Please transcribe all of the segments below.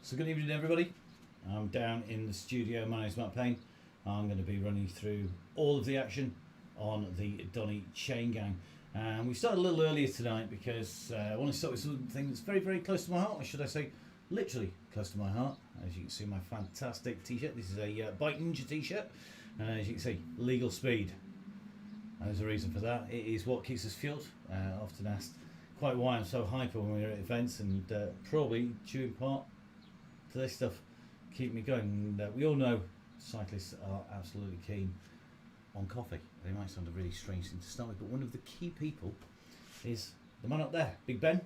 So good evening everybody. I'm down in the studio, my name's Matt Payne. I'm going to be running through all of the action on the Donny Chain Gang. And we started a little earlier tonight because I want to start with something that's very, very close to my heart, or should I say literally close to my heart. As you can see, my fantastic t-shirt. This is a Bike Ninja t-shirt, and as you can see, legal speed. And there's a reason for that. It is what keeps us fueled. Often asked quite why I'm so hyper when we're at events, and probably due in part to this stuff keep me going. And we all know cyclists are absolutely keen on coffee. They might sound a really strange thing to start with, but one of the key people is the man up there, Big Ben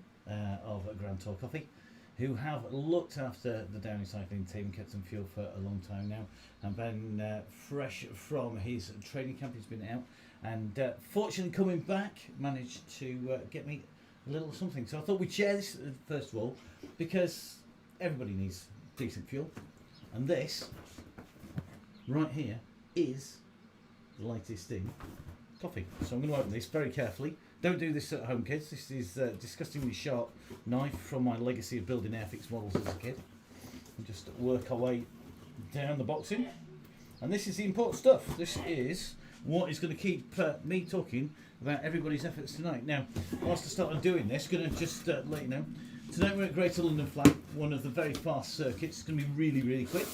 of Grand Tour Coffee, who have looked after the Downey cycling team, kept them fueled for a long time now. And Ben, fresh from his training camp, he's been out, and fortunately coming back, managed to get me a little something. So I thought we'd share this first of all, because everybody needs decent fuel, and this right here is the latest in coffee. So I'm going to open this very carefully. Don't do this at home, kids. This is a disgustingly sharp knife from my legacy of building Airfix models as a kid. And just work our way down the boxing. And this is the important stuff. This is what is going to keep me talking about everybody's efforts tonight. Now, whilst I started doing this, going to just let you know, tonight we're at Greater London Flag, one of the very fast circuits. It's going to be really, really quick.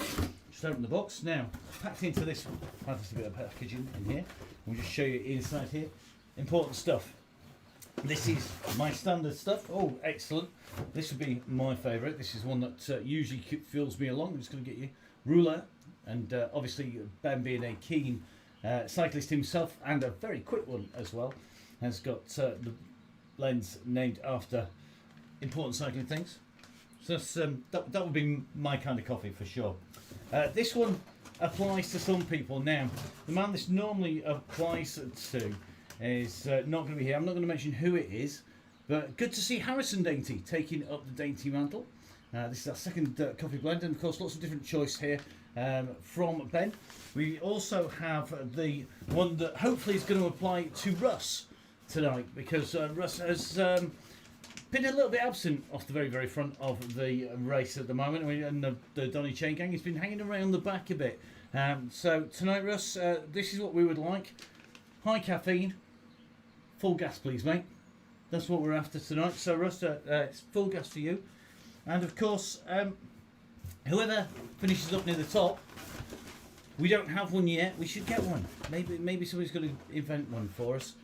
Just open the box. Now, packed into this fantastic bit of packaging in here. We'll just show you inside here. Important stuff. This is my standard stuff. Oh, excellent. This would be my favourite. This is one that usually fuels me along. I'm just going to get you roulette. And obviously, Ben being a keen cyclist himself, and a very quick one as well, has got the blends named after important cycling things. So that's, that would be my kind of coffee for sure. This one applies to some people. Now, the man this normally applies to is not going to be here. I'm not going to mention who it is, but good to see Harrison Dainty taking up the Dainty mantle. This is our second coffee blend, and of course lots of different choice here from Ben. We also have the one that hopefully is going to apply to Russ tonight, because Russ has been a little bit absent off the very, very front of the race at the moment, and the Donny Chain Gang has been hanging around the back a bit. So tonight, Russ, this is what we would like. High caffeine, full gas please, mate. That's what we're after tonight. So Russ, it's full gas for you. And of course, whoever finishes up near the top, we don't have one yet. We should get one. Maybe somebody's going to invent one for us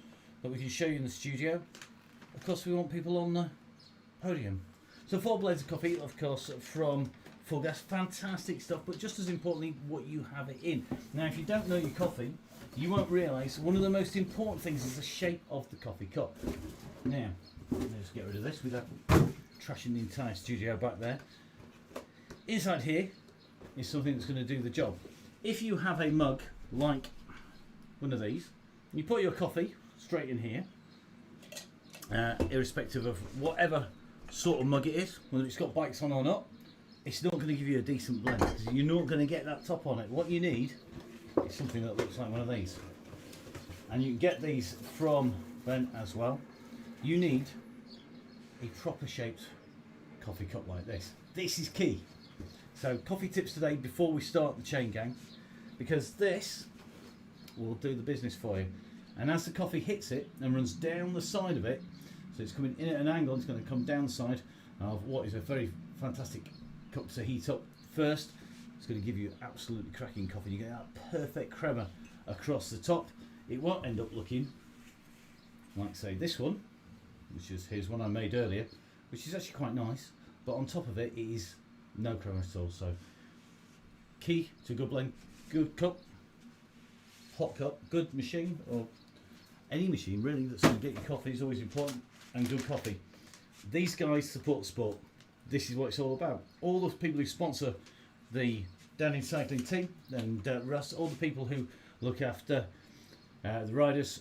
that we can show you in the studio. Of course, we want people on the podium. So 4 blends of coffee, of course, from Full Gas. Fantastic stuff, but just as importantly, what you have it in. Now, if you don't know your coffee, you won't realise one of the most important things is the shape of the coffee cup. Now, let's get rid of this without trashing the entire studio back there. Inside here is something that's going to do the job. If you have a mug like one of these, you put your coffee straight in here, irrespective of whatever sort of mug it is, whether it's got bikes on or not, it's not going to give you a decent blend, because you're not going to get that top on it. What you need is something that looks like one of these, and you can get these from Ben as well. You need a proper shaped coffee cup like this. This is key. So coffee tips today before we start the Chain Gang, because this will do the business for you. And as the coffee hits it and runs down the side of it, so it's coming in at an angle, it's going to come down the side of what is a very fantastic cup to heat up first. It's going to give you absolutely cracking coffee. You get that perfect crema across the top. It won't end up looking like, say, this one, which is here's one I made earlier, which is actually quite nice, but on top of it, it is no crema at all. So key to good blend, good cup, hot cup, good machine, or any machine really that's going to get your coffee is always important, and good coffee. These guys support sport. This is what it's all about. All the people who sponsor the Downey cycling team, and Russ, all the people who look after the riders,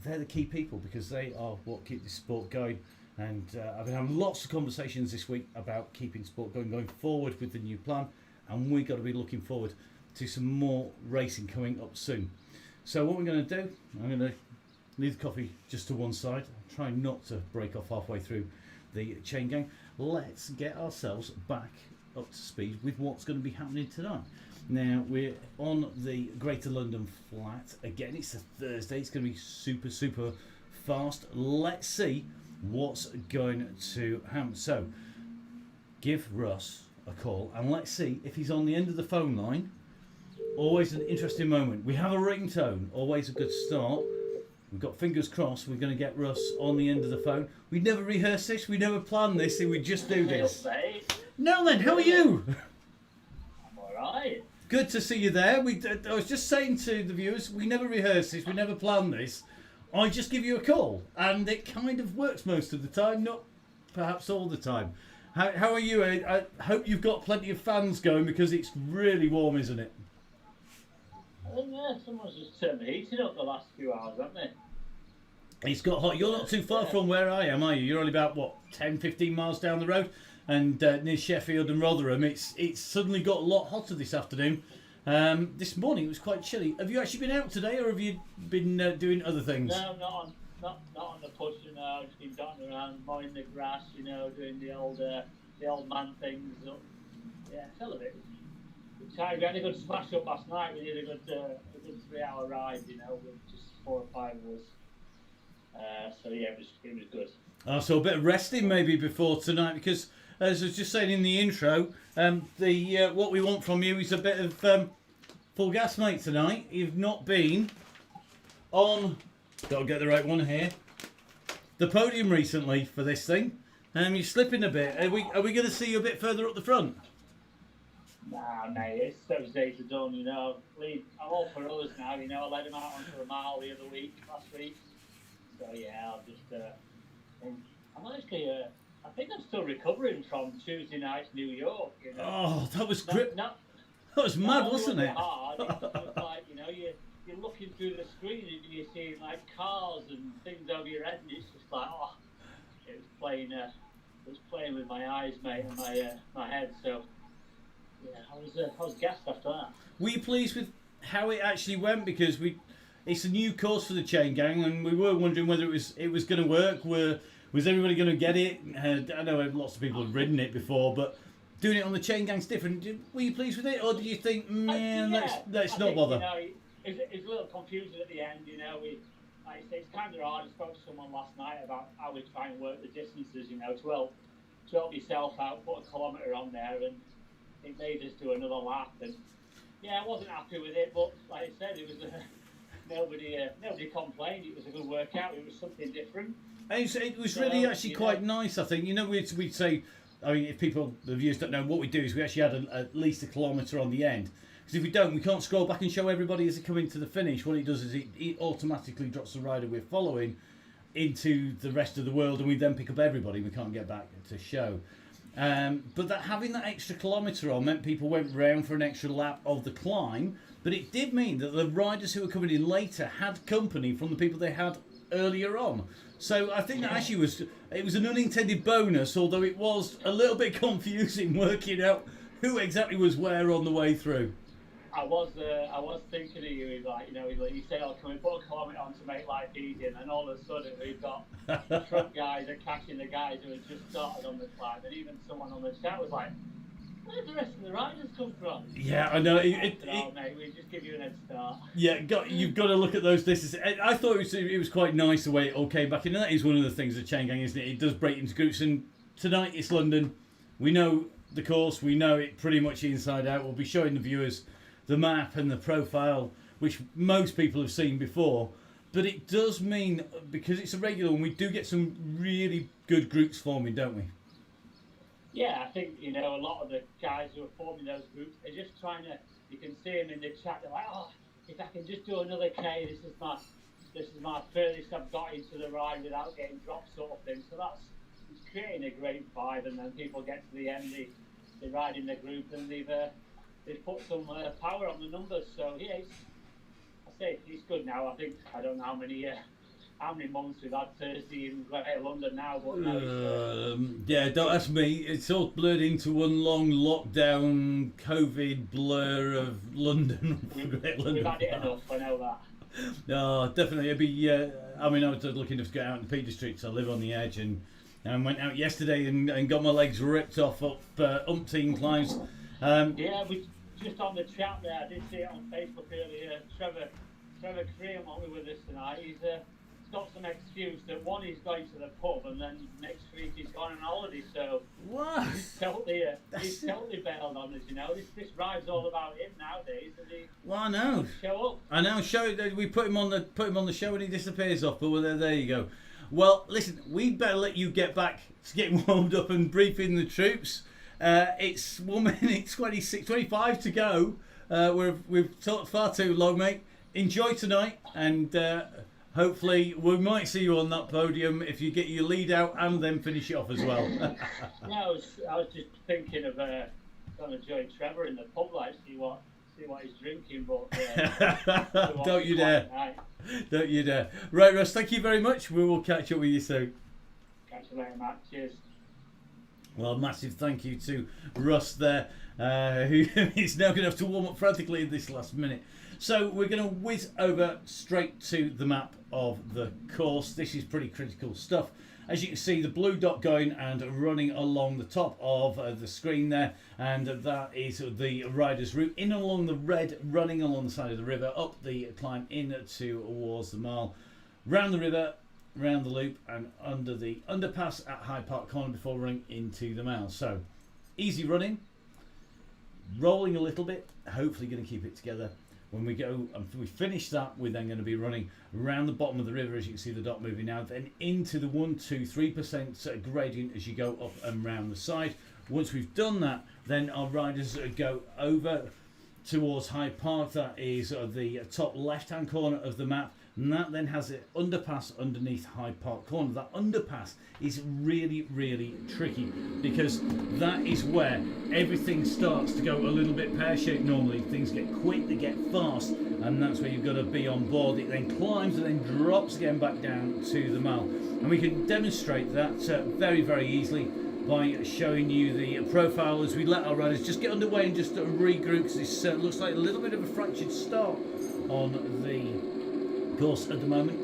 they're the key people, because they are what keep this sport going. And I've been having lots of conversations this week about keeping sport going forward with the new plan, and we've got to be looking forward to some more racing coming up soon. So what we're going to do, I'm going to leave the coffee just to one side, try not to break off halfway through the Chain Gang. Let's get ourselves back up to speed with what's going to be happening tonight. Now, we're on the Greater London Flat. Again, it's a Thursday. It's going to be super, super fast. Let's see what's going to happen. So, give Russ a call and let's see if he's on the end of the phone line. Always an interesting moment. We have a ringtone. Always a good start. We've got fingers crossed we're going to get Russ on the end of the phone. We never rehearse this. We never plan this. We just do this. Now then, how are you? I'm alright. Good to see you there. I was just saying to the viewers, we never rehearse this, we never plan this. I just give you a call, and it kind of works most of the time, not perhaps all the time. How are you? I hope you've got plenty of fans going because it's really warm, isn't it? I think someone's just turned the heating up the last few hours, haven't they? It's got hot. You're not too far from where I am, are you? You're only about, what, 10, 15 miles down the road? And near Sheffield and Rotherham, it's suddenly got a lot hotter this afternoon. This morning it was quite chilly. Have you actually been out today, or have you been doing other things? No, not on the push. I've just been dotting around, mowing the grass, doing the old man things. Yeah, I felt a bit tired. We had a good smash up last night. We did a good 3-hour ride, with just 4 or 5 of us. So yeah, it was good. So a bit of resting maybe before tonight, because as I was just saying in the intro, what we want from you is a bit of full gas, mate, tonight. You've not been on, gotta get the right one here, the podium recently for this thing. You're slipping a bit. Are we going to see you a bit further up the front? Nah, mate, it's those days are done, I'm all for us now, I led him out onto the mile the other week, last week. So yeah, I'll just, I'm actually, I think I'm still recovering from Tuesday night's New York, Oh, that was great. That was mad, wasn't it? Hard. It was like, you're looking through the screen and you're seeing like cars and things over your head, and it's just like, it was playing with my eyes, mate, and my head. So yeah, I was gassed after that. Were you pleased with how it actually went? Because it's a new course for the Chain Gang, and we were wondering whether it was going to work. Was everybody going to get it? I know lots of people have ridden it before, but doing it on the Chain Gang's different. Were you pleased with it, or did you think, man, let's not bother? It was a little confusing at the end. Like I say, it's kind of hard. I spoke to someone last night about how we try and work the distances. To help yourself out, put a kilometre on there, and it made us do another lap. And yeah, I wasn't happy with it, but like I said, it was nobody complained. It was a good workout. It was something different. It was really actually quite nice, I think. We'd say, I mean, if the viewers don't know, what we do is we actually had at least a kilometre on the end. Because if we don't, we can't scroll back and show everybody as they come into the finish. What it does is it automatically drops the rider we're following into the rest of the world, and we then pick up everybody. We can't get back to show. But having that extra kilometre on meant people went round for an extra lap of the climb. But it did mean that the riders who were coming in later had company from the people they had earlier on. So I think that actually was an unintended bonus, although it was a little bit confusing working out who exactly was where on the way through. I was thinking of you, you said, can we put a kilometre on to make life easy? And then all of a sudden we've got the front guys are catching the guys who had just started on the climb, and even someone on the chat was like, where'd the rest of the riders come from? Yeah, I know. Mate, we just give you an head start. Yeah, you've got to look at those distances. I thought it was quite nice the way it all came back, and that is one of the things of Chain Gang, isn't it? It does break into groups, and tonight it's London. We know the course, we know it pretty much inside out. We'll be showing the viewers the map and the profile, which most people have seen before. But it does mean, because it's a regular one, we do get some really good groups forming, don't we? Yeah, I think, a lot of the guys who are forming those groups, they're just trying to, you can see them in the chat, they're like, if I can just do another K, this is my furthest I've got into the ride without getting dropped, sort of thing. So it's creating a great vibe, and then people get to the end, they ride in the group, and they've put some power on the numbers. So yeah, it's good now. I don't know how many months we've had Thursday in Greater London now, but now yeah, don't ask me. It's all blurred into one long lockdown COVID blur of London. We've had it enough, I know that. No, definitely. It'd be. I was looking to get out in the Peak District. I live on the edge, and and went out yesterday and got my legs ripped off up umpteen climbs. Yeah, we just on the chat there. I did see it on Facebook earlier. Trevor Cream on with us tonight. He's got some excuse that one he's going to the pub and then next week he's gone on holiday. So What? he's totally bailed on us. You know, this ride's all about him nowadays. And he Well, I know. show up. I know. We put him on the show and he disappears off. But there you go. Well, listen, we'd better let you get back to getting warmed up and briefing the troops. It's 1 minute 25 to go. We've talked far too long, mate. Enjoy tonight, and hopefully we might see you on that podium if you get your lead out and then finish it off as well. No, I was just thinking of trying to join Trevor in the pub, like see what he's drinking, but Don't you dare! Night. Don't you dare! Right, Russ. Thank you very much. We will catch up with you soon. Catch you later, Matt. Cheers. Well, massive thank you to Russ there, who is now going to have to warm up frantically in this last minute. So we're going to whiz over straight to the map of the course. This is pretty critical stuff. As you can see, the blue dot going and running along the top of the screen there, and that is the rider's route in along the red, running along the side of the river, up the climb in towards the mile, round the river, round the loop, and under the underpass at Hyde Park Corner before running into the mile. So easy running, rolling a little bit, hopefully going to keep it together. When we go and we finish that, we're then going to be running around the bottom of the river, as you can see the dot moving now, then into the 1-2-3% gradient as you go up and round the side. Once we've done that, then our riders go over towards Hyde Park. That is the top left-hand corner of the map, and that then has an underpass underneath Hyde Park Corner. That underpass is really, really tricky because that is where everything starts to go a little bit pear-shaped normally. Things get quick, they get fast, and that's where you've got to be on board. It then climbs and then drops again back down to the mile. And we can demonstrate that very, very easily by showing you the profile as we let our riders just get underway and just regroup, because this looks like a little bit of a fractured start on the course at the moment,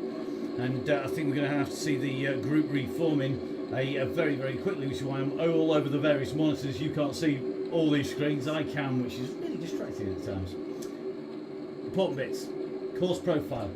and I think we're going to have to see the group reforming very, very quickly, which is why I'm all over the various monitors. You can't see all these screens, I can, which is really distracting at times. Important bits. Course profile.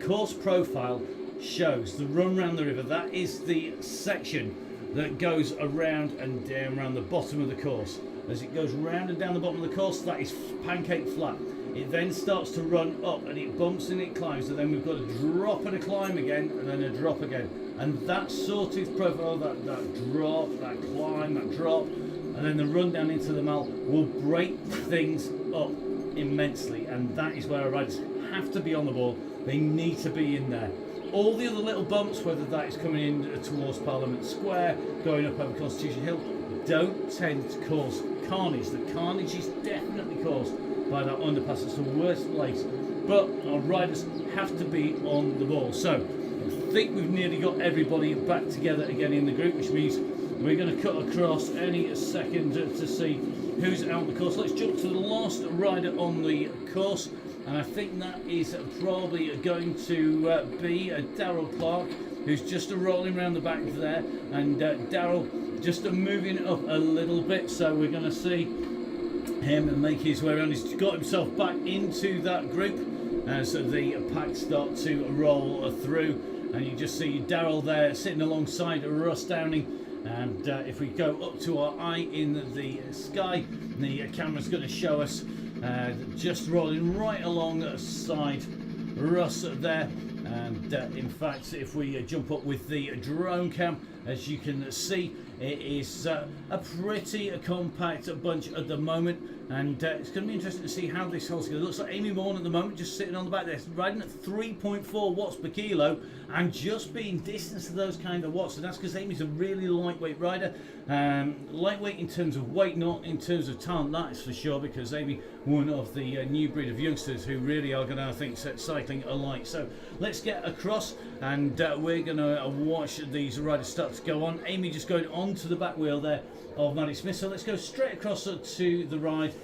Course profile shows the run round the river. That is the section that goes around and down around the bottom of the course. As it goes round and down the bottom of the course, that is pancake flat. It then starts to run up and it bumps and it climbs, and then we've got a drop and a climb again, and then a drop again. And that sort of profile, that drop, that climb, that drop, and then the run down into the mile will break things up immensely. And that is where our riders have to be on the ball. They need to be in there. All the other little bumps, whether that is coming in towards Parliament Square, going up over Constitution Hill, don't tend to cause carnage. The carnage is definitely caused by that underpass. It's the worst place, but our riders have to be on the ball. So I think we've nearly got everybody back together again in the group, which means we're going to cut across any second to see who's out the course. Let's jump to the last rider on the course, and I think that is probably going to be Darrell Clark, who's just rolling around the back there, and Darrell just moving up a little bit, so we're going to see him and make his way around. He's got himself back into that group as the packs start to roll through, and you just see Darrell there sitting alongside Russ Downing. And if we go up to our eye in the sky, the camera's going to show us just rolling right alongside Russ there. And in fact, if we jump up with the drone cam, as you can see, it is a pretty compact bunch at the moment, and it's going to be interesting to see how this holds together. It looks like Amy Morn at the moment just sitting on the back there, riding at 3.4 watts per kilo and just being distanced to those kind of watts, and that's because Amy's a really lightweight rider. Lightweight in terms of weight, not in terms of talent, that is for sure, because Amy, one of the new breed of youngsters who really are going to, I think, set cycling alight. So let's get across, and we're going to watch these riders start to go on. Amy just going onto the back wheel there of Maddie Smith. So let's go straight across to the ride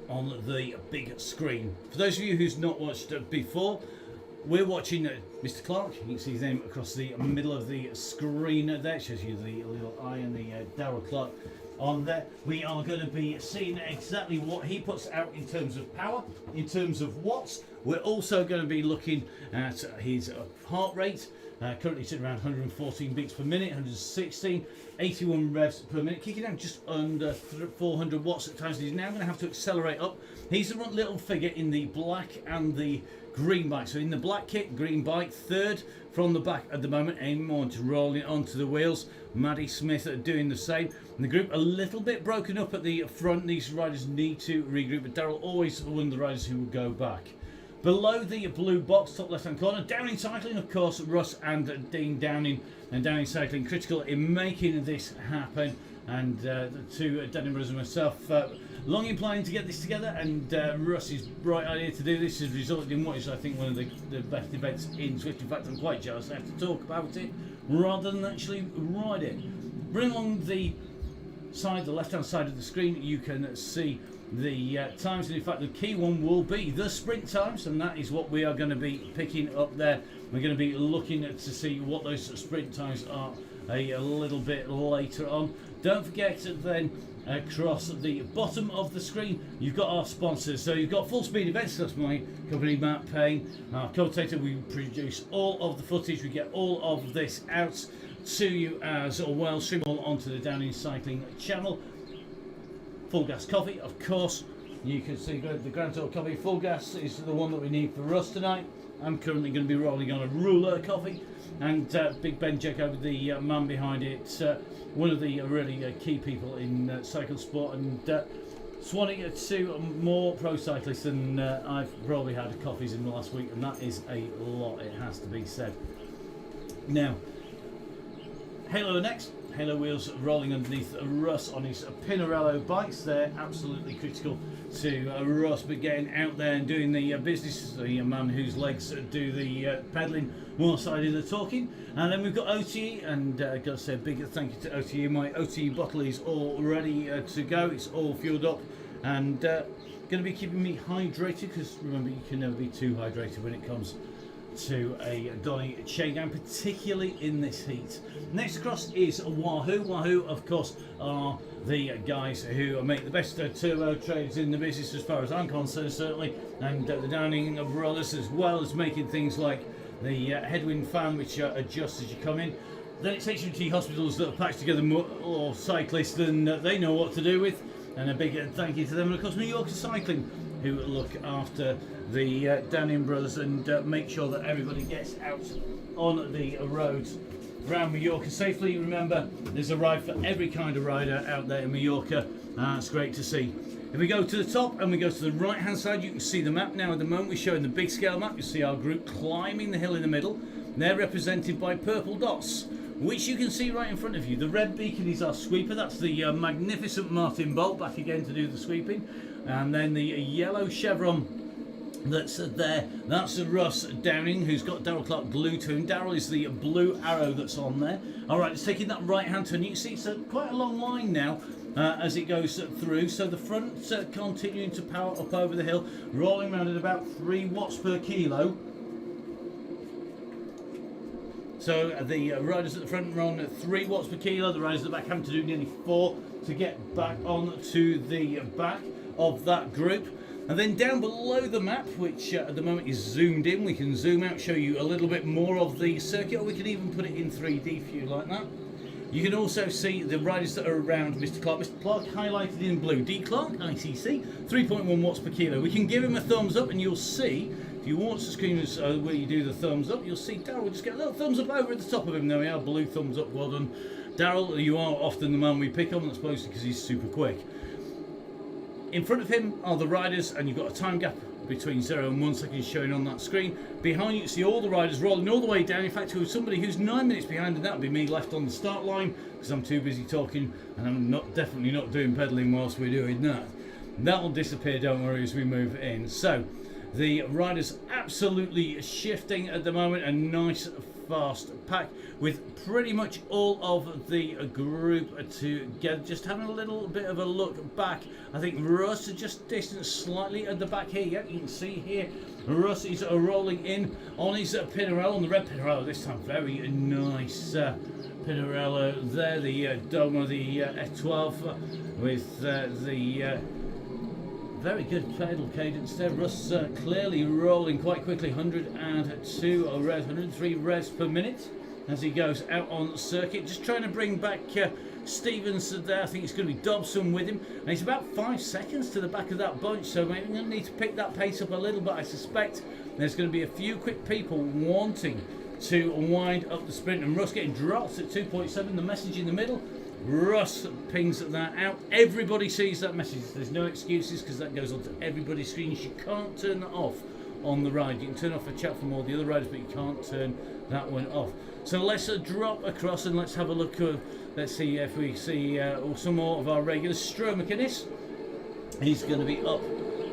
on the big screen. For those of you who's not watched before, we're watching Mr. Clark. You can see his name across the middle of the screen there. It shows you the little eye and the Darrell Clark on there. We are going to be seeing exactly what he puts out in terms of power, in terms of watts. We're also going to be looking at his heart rate. Currently sitting around 114 beats per minute, 116, 81 revs per minute, kicking down just under 400 watts at times. He's now going to have to accelerate up. He's the little figure in the black and the green bike. So in the black kit, green bike, third from the back at the moment, aiming on to rolling onto the wheels. Maddie Smith are doing the same. And the group a little bit broken up at the front. These riders need to regroup, but Darrell always one of the riders who will go back. Below the blue box, top left-hand corner, Downing Cycling, of course, Russ and Dean Downing. And Downing Cycling critical in making this happen. And to Danny Brothers and myself, long in planning to get this together. And Russ's bright idea to do this has resulted in what is, I think, one of the best events in Zwift. In fact, I'm quite jealous. I have to talk about it rather than actually ride it. Bring along the side, the left-hand side of the screen, you can see the times, and in fact the key one will be the sprint times, and that is what we are going to be picking up there. We're going to be looking at to see what those sprint times are a little bit later on. Don't forget to then across the bottom of the screen you've got our sponsors. So you've got Full Speed Events, that's my company, Matt Payne, our commentator. We produce all of the footage, we get all of this out to you as well, stream all onto the Downing Cycling channel. Full Gas Coffee, of course, you can see the Grand Tour Coffee. Full Gas is the one that we need for us tonight. I'm currently going to be rolling on a Ruler coffee, and Big Ben Jacob, the man behind it, one of the really key people in cycle sport, and swanning to more pro cyclists than I've probably had coffees in the last week, and that is a lot, it has to be said. Now, Halo next. Halo wheels rolling underneath Russ on his Pinarello bikes. They're absolutely critical to Russ, but getting out there and doing the business. The man whose legs do the pedalling, more side of the talking. And then we've got OTE, and I've got to say a big thank you to OTE. My OTE bottle is all ready to go. It's all fueled up and going to be keeping me hydrated, because remember, you can never be too hydrated when it comes to a Donny Chain, particularly in this heat. Next across is Wahoo. Wahoo, of course, are the guys who make the best turbo trades in the business, as far as I'm concerned, certainly. And the Downing brothers, as well as making things like the headwind fan, which adjusts as you come in. Then it's HMT Hospitals that have patched together more cyclists than they know what to do with. And a big thank you to them. And of course, New Yorker Cycling, who look after the Downing brothers and make sure that everybody gets out on the roads around Mallorca safely. Remember, there's a ride for every kind of rider out there in Mallorca. It's great to see. If we go to the top and we go to the right hand side, you can see the map now. At the moment we're showing the big scale map. You see our group climbing the hill in the middle. They're represented by purple dots, which you can see right in front of you. The red beacon is our sweeper. That's the magnificent Martin Bolt back again to do the sweeping. And then the yellow chevron that's there, that's Russ Downing, who's got Darrell Clark glued to him. Darrell is the blue arrow that's on there. All right, it's taking that right hand turn. You can see it's quite a long line now as it goes through. So the front continuing to power up over the hill, rolling around at about 3 watts per kilo. So the riders at the front run at 3 watts per kilo. The riders at the back having to do nearly 4 to get back on to the back of that group. And then down below the map, which at the moment is zoomed in, we can zoom out, show you a little bit more of the circuit, or we can even put it in 3D for you like that. You can also see the riders that are around Mr. Clark. Mr. Clark highlighted in blue. D. Clark, ICC, 3.1 watts per kilo. We can give him a thumbs up and you'll see, if you watch the screen where you do the thumbs up, you'll see Darrell will just get a little thumbs up over at the top of him. There we are, blue thumbs up, well done. Darrell, you are often the man we pick on, that's mostly because he's super quick. In front of him are the riders, and you've got a time gap between 0 and 1 second showing on that screen. Behind you can see all the riders rolling all the way down. In fact, there was somebody who's 9 minutes behind, and that would be me left on the start line because I'm too busy talking and I'm definitely not doing pedalling whilst we're doing that. That will disappear, don't worry, as we move in. So the riders absolutely shifting at the moment. A nice fast pack, with pretty much all of the group together. Just having a little bit of a look back, I think Russ is just distant slightly at the back here. Yep, you can see here Russ is rolling in on his Pinarello, on the red Pinarello this time. Very nice Pinarello there, the Doma, the F12 with the very good pedal cadence there. Russ clearly rolling quite quickly, 102 revs, 103 revs per minute as he goes out on circuit. Just trying to bring back Stevens there. I think it's going to be Dobson with him, and he's about 5 seconds to the back of that bunch, so maybe we're going to need to pick that pace up a little bit. I suspect there's going to be a few quick people wanting to wind up the sprint, and Russ getting dropped at 2.7. The message in the middle, Russ pings that out. Everybody sees that message. There's no excuses because that goes onto everybody's screens. You can't turn that off on the ride. You can turn off a chat from all the other riders, but you can't turn that one off. So let's drop across and let's have a look. Let's see if we see some more of our regulars. Stroh McInnes, he's going to be up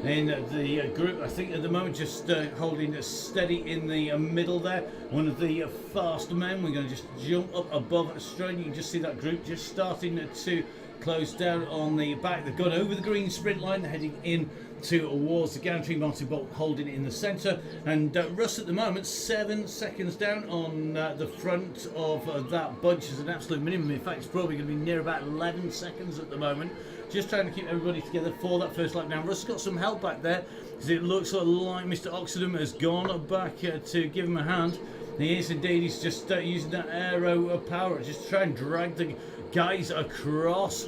in the group, I think at the moment, just holding steady in the middle there. One of the fast men. We're going to just jump up above Stroh. You can just see that group just starting to close down on the back. They've gone over the green sprint line, heading in towards the gantry. Martin Bolt holding it in the centre, and Russ at the moment 7 seconds down on the front of that bunch as an absolute minimum. In fact, it's probably going to be near about 11 seconds at the moment. Just trying to keep everybody together for that first lap. Now Russ got some help back there because it looks like Mr. Oxendham has gone back to give him a hand. He is indeed. He's just using that aero power just to try and drag the guys across.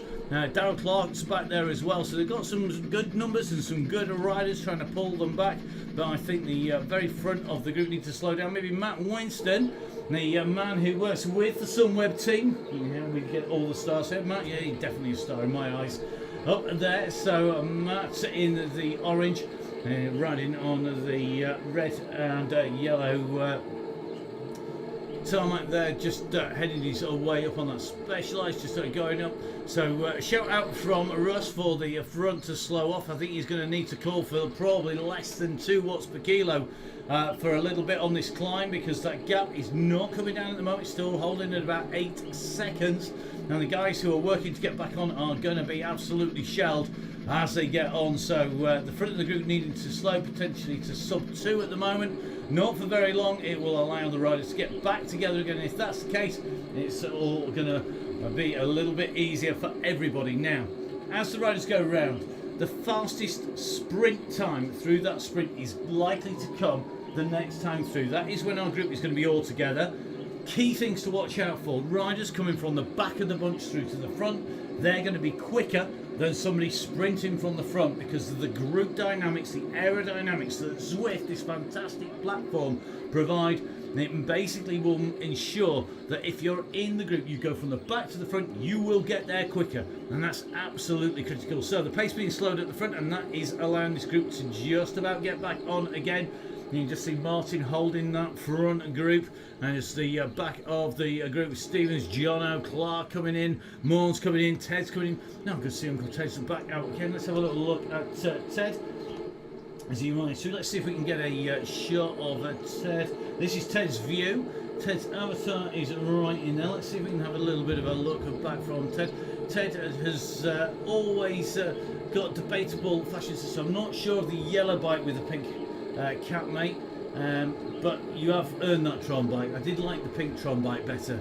Darrell Clark's back there as well, so they've got some good numbers and some good riders trying to pull them back, but I think the very front of the group need to slow down. Maybe Matt Winston, the man who works with the Sunweb team. Yeah, we get all the stars here. Matt, yeah, he's definitely a star in my eyes up there. So Matt's in the orange, riding on the red and yellow tarmac there, just heading his way up on that Specialized, just going up. So shout out from Russ for the front to slow off. I think he's going to need to call for probably less than 2 watts per kilo for a little bit on this climb, because that gap is not coming down at the moment. It's still holding at about 8 seconds, and the guys who are working to get back on are going to be absolutely shelled as they get on. So the front of the group needing to slow, potentially to sub 2 at the moment. Not for very long. It will allow the riders to get back together again. If that's the case, it's all going to be a little bit easier for everybody. Now, as the riders go round, the fastest sprint time through that sprint is likely to come the next time through. That is when our group is going to be all together. Key things to watch out for: riders coming from the back of the bunch through to the front, they're going to be quicker than somebody sprinting from the front because of the group dynamics, the aerodynamics that Zwift, this fantastic platform, provide. It basically will ensure that if you're in the group, you go from the back to the front, you will get there quicker, and that's absolutely critical. So the pace being slowed at the front, and that is allowing this group to just about get back on again. You can just see Martin holding that front group, and it's the back of the group. Stevens, Jono, Clark coming in, Morns coming in, Ted's coming in. Now good to see Uncle Ted's back out again. Let's have a little look at Ted as he rides through. Let's see if we can get a shot of Ted. This is Ted's view. Ted's avatar is right in there. Let's see if we can have a little bit of a look back from Ted. Ted has always got debatable fashion sense. I'm not sure of the yellow bike with the pink cap, mate, but you have earned that Tron bike. I did like the pink Tron bike better,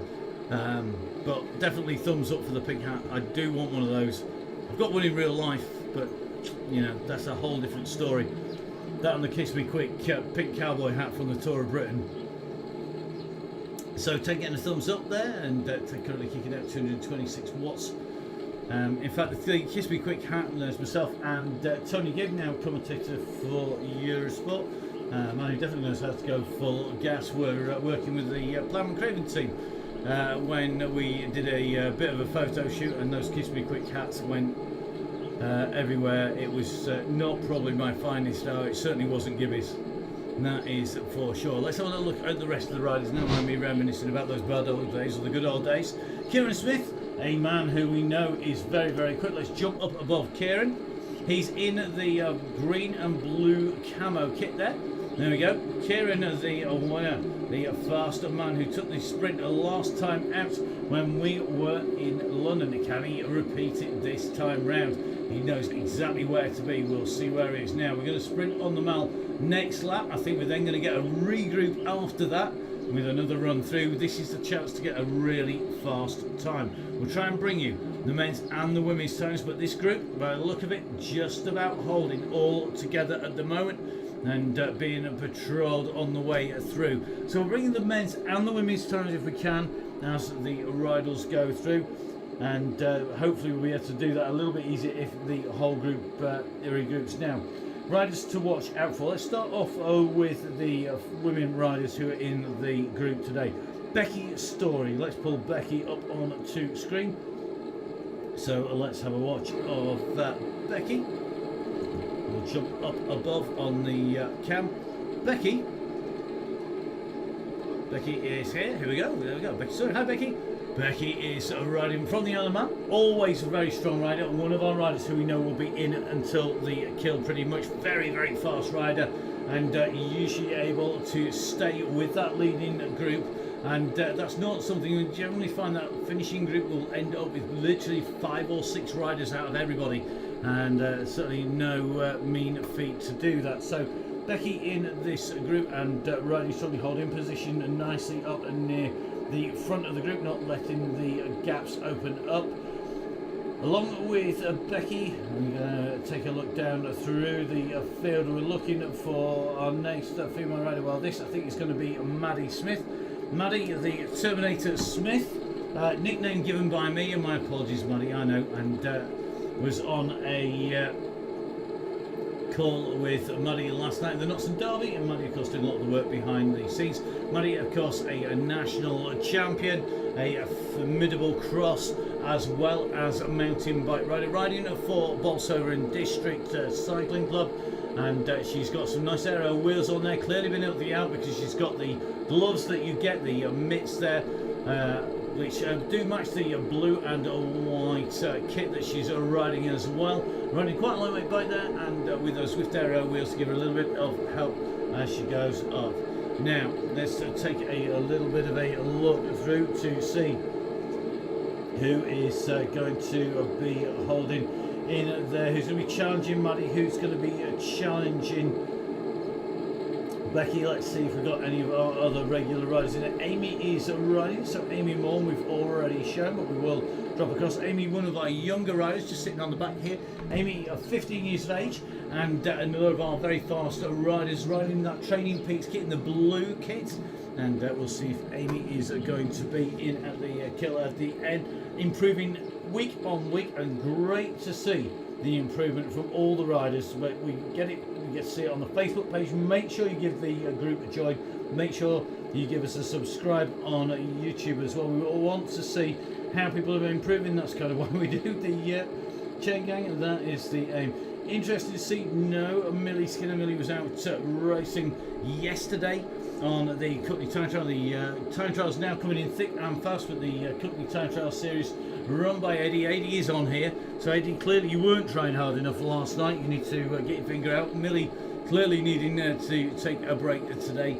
but definitely thumbs up for the pink hat. I do want one of those. I've got one in real life, but you know, that's a whole different story. That and the Kiss Me Quick pink cowboy hat from the Tour of Britain. So Ted getting a thumbs up there, and Ted currently kicking out 226 watts. In fact, the Kiss Me Quick hat, there's myself and Tony Gibb, now commentator for Eurosport. Man who definitely knows how to go full gas. We're working with the Plowman Craven team when we did a bit of a photo shoot, and those Kiss Me Quick hats went everywhere. It was not probably my finest hour. It certainly wasn't Gibby's. And that is for sure. Let's have a little look at the rest of the riders now. I'm reminiscing about those bad old days, or the good old days. Kieran Smith, a man who we know is very, very quick. Let's jump up above Kieran. He's in the green and blue camo kit there. There we go. Kieran, the winner, the faster man who took the sprint last time out when we were in London. Can he repeat it this time round? He knows exactly where to be. We'll see where he is now. We're going to sprint on the mile next lap. I think we're then going to get a regroup after that with another run through. This is the chance to get a really fast time. We'll try and bring you the men's and the women's times, but this group, by the look of it, just about holding all together at the moment and being patrolled on the way through. So we're bringing the men's and the women's times if we can as the riders go through, and hopefully we'll be able to do that a little bit easier if the whole group regroups. Now, riders to watch out for. Let's start off with the women riders who are in the group today. Becky Story. Let's pull Becky up on to screen. So let's have a watch of Becky. We'll jump up above on the cam. Becky is here. Here we go. There we go. Becky Story. Hi, Becky. Becky is riding from the Isle of Man. Always a very strong rider. One of our riders who we know will be in until the kill pretty much. Very, very fast rider. And usually able to stay with that leading group. And that's not something we generally find. That finishing group will end up with literally 5 or 6 riders out of everybody. And certainly no mean feat to do that. So Becky in this group and riding strongly, holding position nicely up and near the front of the group, not letting the gaps open up. Along with Becky, I'm going to take a look down through the field. We're looking for our next female rider. Well, this I think is going to be Maddie Smith. Maddie, the Terminator Smith, nickname given by me, and my apologies, Maddie, I know, and was on a call with Maddie last night in the Notts Derby, and Maddie of course doing a lot of the work behind the scenes. Maddie of course a national champion, a formidable cross as well as a mountain bike rider, riding for Bolsover District Cycling Club, and she's got some nice aero wheels on there, clearly been able to get out because she's got the gloves that you get, the mitts there, which do match the blue and white kit that she's riding as well. Running quite a lightweight bike there, and with those Swift Aero wheels to give her a little bit of help as she goes up. Now, let's take a little bit of a look through to see who is going to be holding in there, who's going to be challenging Maddie, who's going to be challenging Becky. Let's see if we've got any of our other regular riders in it. Amy is riding, so Amy Morn we've already shown, but we will drop across. Amy, one of our younger riders, just sitting on the back here. Amy, 15 years of age, and another of our very fast riders riding that Training Peaks kit in the blue kit. And we'll see if Amy is going to be in at the kill at the end, improving week on week, and great to see the improvement from all the riders. But we get to see it on the Facebook page. Make sure you give the group a join. Make sure you give us a subscribe on YouTube as well. We all want to see how people are improving. That's kind of why we do the chain gang, and that is the aim. Interested to see, no, Millie Skinner. Millie was out racing yesterday on the Cookney Time Trial. The time trial's now coming in thick and fast with the Cookney Time Trial series run by Eddie. Eddie is on here, so Eddie, clearly you weren't trying hard enough last night. You need to get your finger out. Millie clearly needing to take a break today.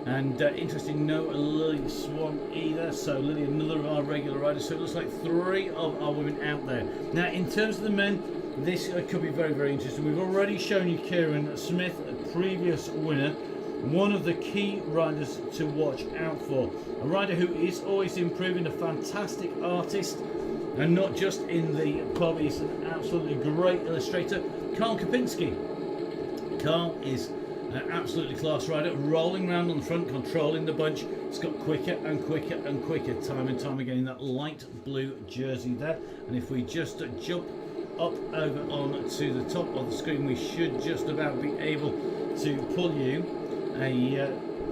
And interesting, no Lily Swan either. So Lily, another of our regular riders. So it looks like 3 of our women out there. Now, in terms of the men, this could be very, very interesting. We've already shown you Kieran Smith, a previous winner, one of the key riders to watch out for. A rider who is always improving, a fantastic artist, and not just in the pub. He's an absolutely great illustrator. Carl Kopinski. Carl is an absolutely class rider, rolling around on the front, controlling the bunch. It's got quicker and quicker and quicker time and time again in that light blue jersey there. And if we just jump up over on to the top of the screen, we should just about be able to pull you a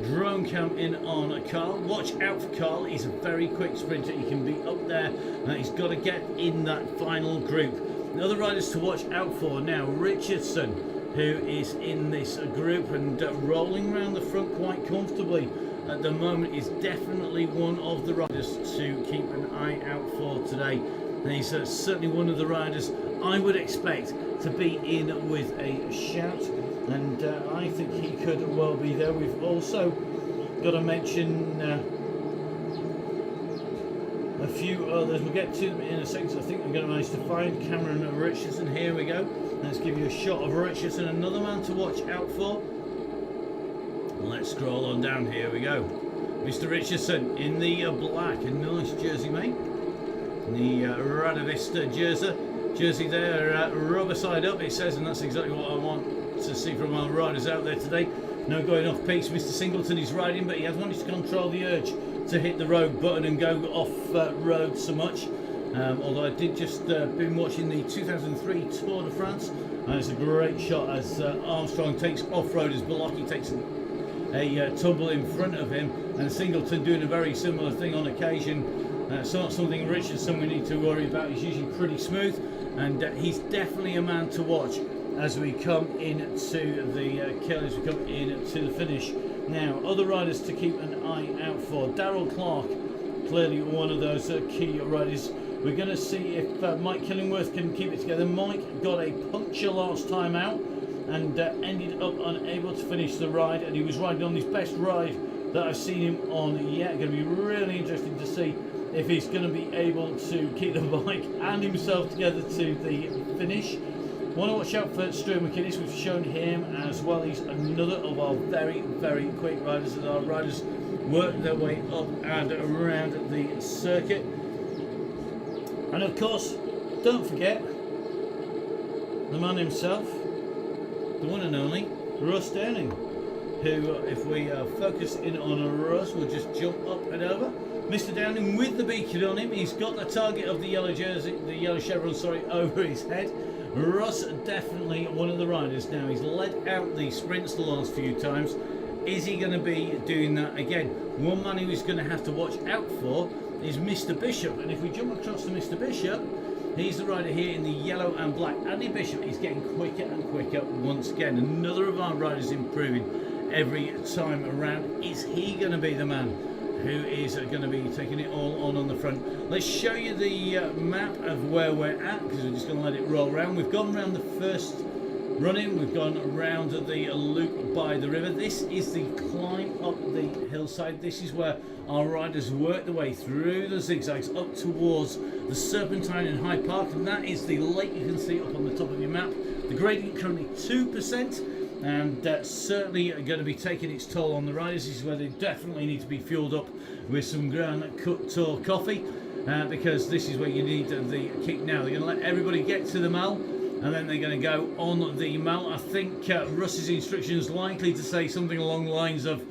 drone cam in on Carl. Watch out for Carl. He's a very quick sprinter. He can be up there, and he's got to get in that final group. The other riders to watch out for now, Richardson, who is in this group and rolling around the front quite comfortably at the moment, is definitely one of the riders to keep an eye out for today. And he's certainly one of the riders I would expect to be in with a shout. and I think he could well be there. We've also got to mention a few others. We'll get to them in a second. I think I'm going to manage to find Cameron Richardson. Here we go. Let's give you a shot of Richardson, another man to watch out for. Let's scroll on down. Here we go. Mr. Richardson in the black, a nice jersey, mate. The Radovista jersey there, rubber side up, it says, and that's exactly what I want to see from our riders out there today. No going off pace. Mr. Singleton is riding, but he has managed to control the urge to hit the road button and go off road so much. Although I did just been watching the 2003 Tour de France, and it's a great shot as Armstrong takes off-road as Bolocki takes a tumble in front of him, and Singleton doing a very similar thing on occasion. It's not something Richardson we need to worry about. He's usually pretty smooth, and he's definitely a man to watch as we come into the kill, as we come into the finish. Now, other riders to keep an eye out for. Darrell Clark, clearly one of those key riders. We're going to see if Mike Killingworth can keep it together. Mike got a puncture last time out and ended up unable to finish the ride, and he was riding on his best ride that I've seen him on yet. Going to be really interesting to see if he's going to be able to keep the bike and himself together to the finish. Want to watch out for Stuart McInnes. We've shown him as well. He's another of our very, very quick riders, as our riders work their way up and around the circuit. And of course, don't forget the man himself, the one and only Russ Downing, who, if we focus in on Russ, we'll just jump up and over. Mr. Downing with the beacon on him. He's got the target of the yellow jersey, the yellow chevron, sorry, over his head. Russ definitely one of the riders. Now, he's led out the sprints the last few times. Is he going to be doing that again? One man who he's going to have to watch out for is Mr. Bishop. And if we jump across to Mr. Bishop, he's the rider here in the yellow and black. Andy Bishop is getting quicker and quicker once again. Another of our riders improving every time around. Is he going to be the man who is going to be taking it all on the front? Let's show you the map of where we're at, because we're just going to let it roll around. We've gone around the first run-in, we've gone around the loop by the river. This is the climb up the hillside. This is where our riders work their way through the zigzags up towards the Serpentine in Hyde Park, and that is the lake you can see up on the top of your map. The gradient currently 2%. And that's certainly going to be taking its toll on the riders. This is where they definitely need to be fueled up with some Grand Couture coffee, because this is where you need the kick now. They're going to let everybody get to the Mall, and then they're going to go on the Mall. I think Russ's instructions likely to say something along the lines of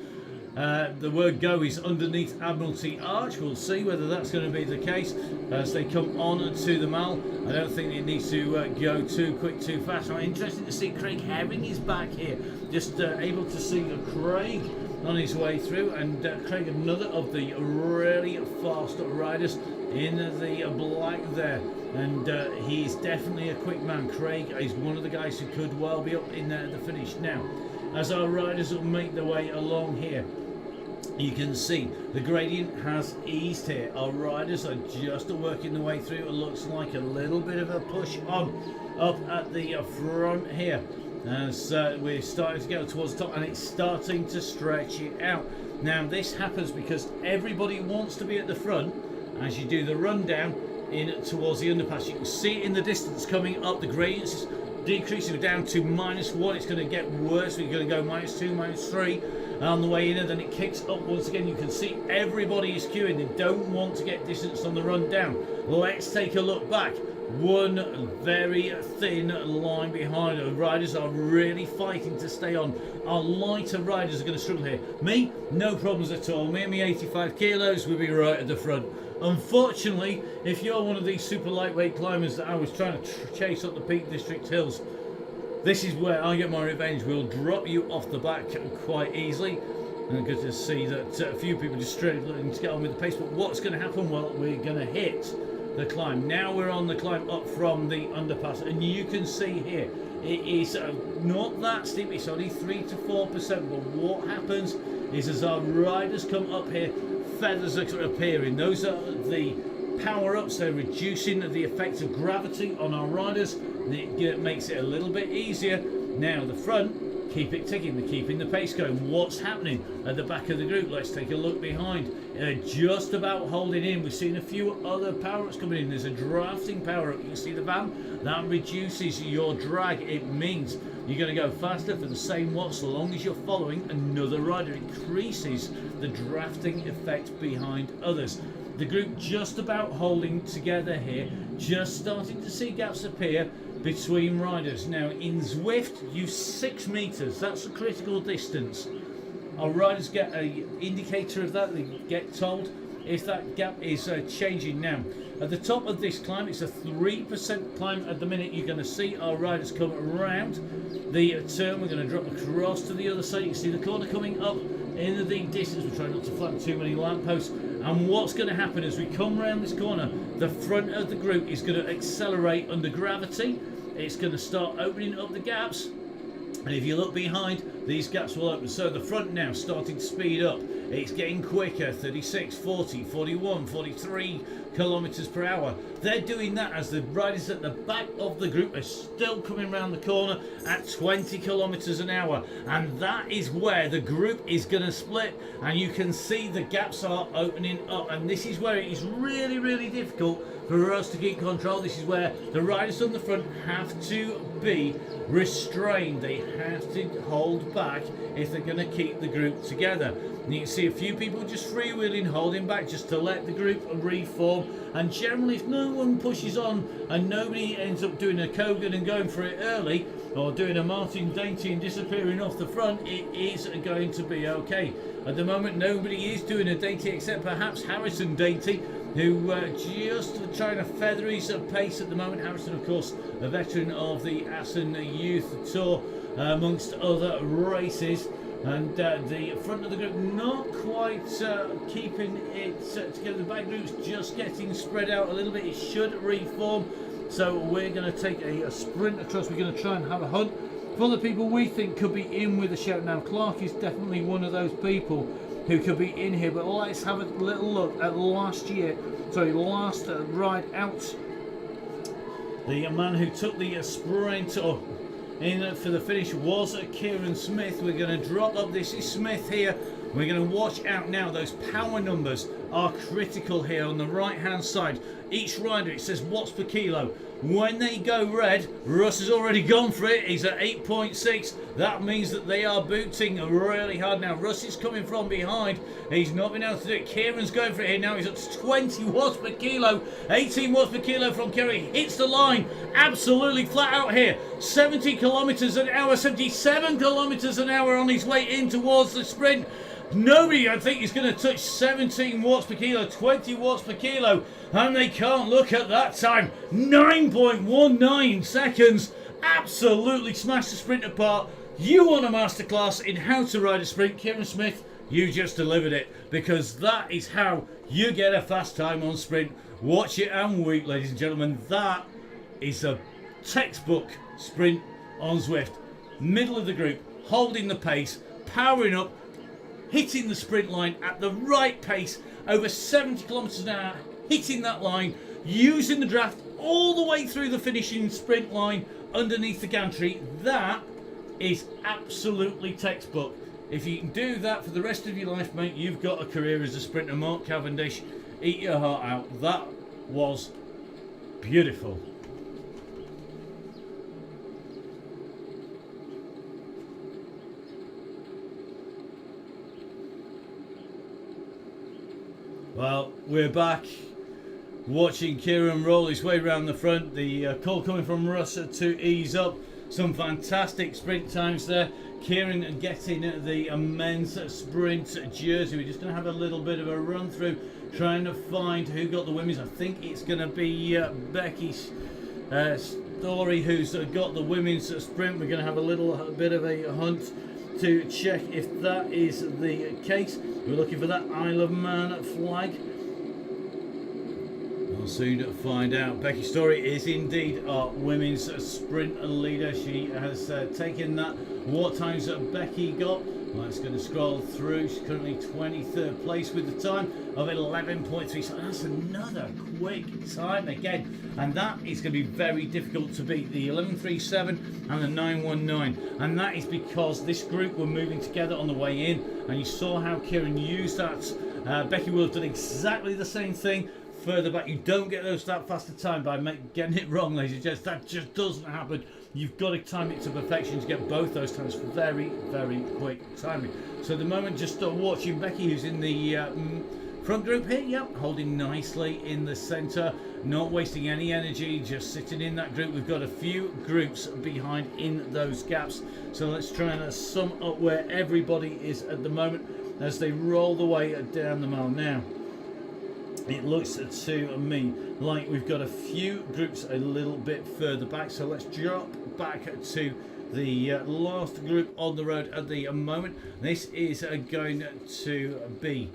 the word go is underneath Admiralty Arch. We'll see whether that's going to be the case as they come on to the Mall. I don't think it needs to go too quick, too fast. I'm interested to see Craig Herring is back here. Just able to see Craig on his way through, and Craig, another of the really fast riders in the black there, and he's definitely a quick man. Craig is one of the guys who could well be up in the finish. Now, as our riders will make their way along here, you can see the gradient has eased here. Our riders are just working their way through. It looks like a little bit of a push on up at the front here as we're starting to go towards the top, and it's starting to stretch it out. Now, this happens because everybody wants to be at the front as you do the rundown in towards the underpass. You can see it in the distance coming up. The gradients decreasing down to -1. It's going to get worse. We're going to go -2, -3 on the way in, and then it kicks up once again. You can see everybody is queuing. They don't want to get distance on the run down. Let's take a look back. One very thin line behind. The riders are really fighting to stay on. Our lighter riders are going to struggle here. Me, no problems at all. Me and me 85 kilos will be right at the front. Unfortunately, if you're one of these super lightweight climbers that I was trying to chase up the Peak District hills, this is where I get my revenge. We'll drop you off the back quite easily. And good to see that a few people just struggling to get on with the pace. But what's going to happen? Well, we're going to hit the climb. Now we're on the climb up from the underpass, and you can see here it is not that steep. It's only 3 to 4%. But what happens is as our riders come up here, feathers are appearing. Those are the power-ups. They're reducing the effect of gravity on our riders. It makes it a little bit easier. Now the front keep it ticking. They're keeping the pace going. What's happening at the back of the group? Let's take a look behind. Just about holding in. We've seen a few other power-ups coming in. There's a drafting power-up. You can see the van. That reduces your drag. It means you're going to go faster for the same watt so long as you're following another rider. It increases the drafting effect behind others. The group just about holding together here, just starting to see gaps appear between riders. Now in Zwift, use 6 meters. That's a critical distance. Our riders get an indicator of that. They get told if that gap is changing. Now at the top of this climb, it's a 3% climb at the minute. You're going to see our riders come around the turn. We're going to drop across to the other side. You can see the corner coming up in the distance. We're trying not to flatten too many lampposts. And what's going to happen as we come around this corner, the front of the group is going to accelerate under gravity. It's going to start opening up the gaps. And if you look behind, these gaps will open. So the front now starting to speed up. It's getting quicker, 36, 40, 41, 43 kilometers per hour. They're doing that as the riders at the back of the group are still coming around the corner at 20 kilometers an hour. And that is where the group is going to split. And you can see the gaps are opening up. And this is where it is really, really difficult for us to keep control. This is where the riders on the front have to be restrained. They have to hold back if they're going to keep the group together. And you can see a few people just freewheeling, holding back just to let the group reform. And generally, if no one pushes on and nobody ends up doing a Kogan and going for it early, or doing a Martin Dainty and disappearing off the front, it is going to be okay. At the moment, nobody is doing a Dainty except perhaps Harrison Dainty, who just trying to feather his pace at the moment. Harrison, of course, a veteran of the Assen Youth Tour, amongst other races. And the front of the group not quite keeping it together. The back group's just getting spread out a little bit. It should reform. So we're going to take a sprint across. We're going to try and have a hunt for the people we think could be in with a shout. Now, Clark is definitely one of those people who could be in here. But let's have a little look at last ride out. The man who took the sprint in for the finish was Kieran Smith. We're going to drop up. This is Smith here. We're going to watch out now. Those power numbers are critical here on the right hand side. Each rider, it says watts per kilo. When they go red, Russ has already gone for it. He's at 8.6. That means that they are booting really hard now. Russ is coming from behind. He's not been able to do it. Kieran's going for it here now. He's at 20 watts per kilo. 18 watts per kilo from Kerry. Hits the line absolutely flat out here. 70 kilometers an hour, 77 kilometers an hour on his way in towards the sprint. Nobody, I think, is going to touch 17 watts per kilo, 20 watts per kilo, and they can't look at that time. 9.19 seconds. Absolutely smashed the sprint apart. You want a masterclass in how to ride a sprint, Kieran Smith? You just delivered it, because that is how you get a fast time on sprint. Watch it and weep, ladies and gentlemen. That is a textbook sprint on Zwift. Middle of the group, holding the pace, powering up, hitting the sprint line at the right pace, over 70 kilometers an hour, hitting that line, using the draft all the way through the finishing sprint line underneath the gantry. That is absolutely textbook. If you can do that for the rest of your life, mate, you've got a career as a sprinter. Mark Cavendish, eat your heart out. That was beautiful. Well, we're back watching Kieran roll his way around the front. The call coming from Russ to ease up. Some fantastic sprint times there. Kieran getting the men's sprint jersey. We're just going to have a little bit of a run through, trying to find who got the women's. I think it's going to be Becky Story who's got the women's sprint. We're going to have a little bit of a hunt to check if that is the case. We're looking for that Isle of Man flag. We'll soon find out. Becky Story is indeed our women's sprint leader. She has taken that. What times Becky got? Well, it's going to scroll through. She's currently 23rd place with the time of 11.3. So that's another quick time again. And that is going to be very difficult to beat. The 11.37 and the 9.19. And that is because this group were moving together on the way in. And you saw how Kieran used that. Becky will have done exactly the same thing. Further back, you don't get that faster time by getting it wrong, ladies and gents. That just doesn't happen. You've got to time it to perfection to get both those times. Very, very quick timing. So at the moment, just watching Becky, who's in the front group here. Yep, holding nicely in the centre, not wasting any energy, just sitting in that group. We've got a few groups behind in those gaps. So let's try and sum up where everybody is at the moment as they roll the way down the mile now. It looks to me like we've got a few groups a little bit further back, so let's drop back to the last group on the road at the moment. This is going to be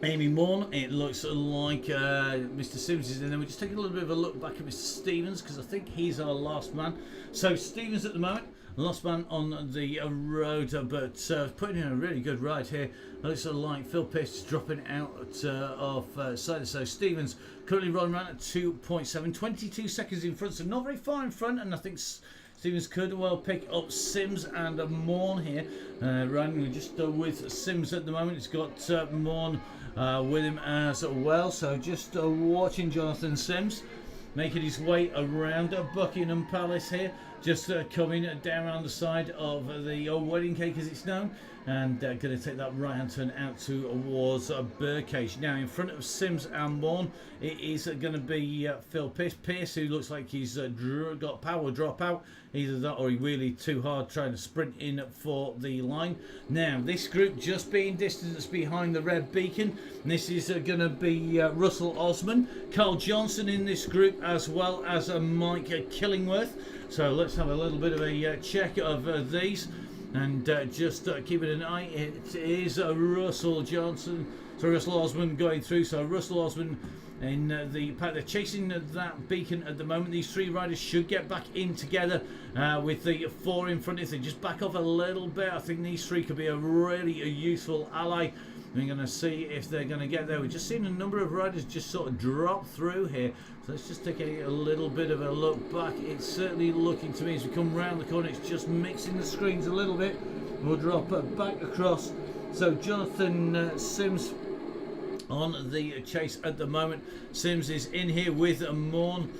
Amy Morn. It looks like Mr. Sims is in there. We're just taking a little bit of a look back at Mr. Stevens because I think he's our last man. So Stevens at the moment, last man on the road, but putting in a really good ride here. Looks like Phil Pierce dropping out of sight. So Stevens currently running around at 2.7, 22 seconds in front, so not very far in front, and I think Stevens could well pick up Sims and Morn here. Running just with Sims at the moment. It's got Morn with him as well, so just watching Jonathan Sims making his way around Buckingham Palace here, just coming down around the side of the old wedding cake as it's known, and going to take that right hand turn out towards Birdcage. Now in front of Sims and Morn it is going to be Phil Pierce, who looks like he's got power drop out, either that or he really too hard trying to sprint in for the line. Now this group just being distanced behind the red beacon, and this is going to be Russell Osman, Carl Johnson in this group, as well as Mike Killingworth. So let's have a little bit of a check of these, and just keeping an eye. It is Russell Osman going through. So Russell Osman in the pack. They're chasing that beacon at the moment. These three riders should get back in together with the four in front. If they just back off a little bit, I think these three could be a useful ally. We're going to see if they're going to get there. We've just seen a number of riders just sort of drop through here. So let's just take a little bit of a look back. It's certainly looking to me as we come round the corner, it's just mixing the screens a little bit. We'll drop back across. So Jonathan Sims on the chase at the moment. Sims is in here with Morn.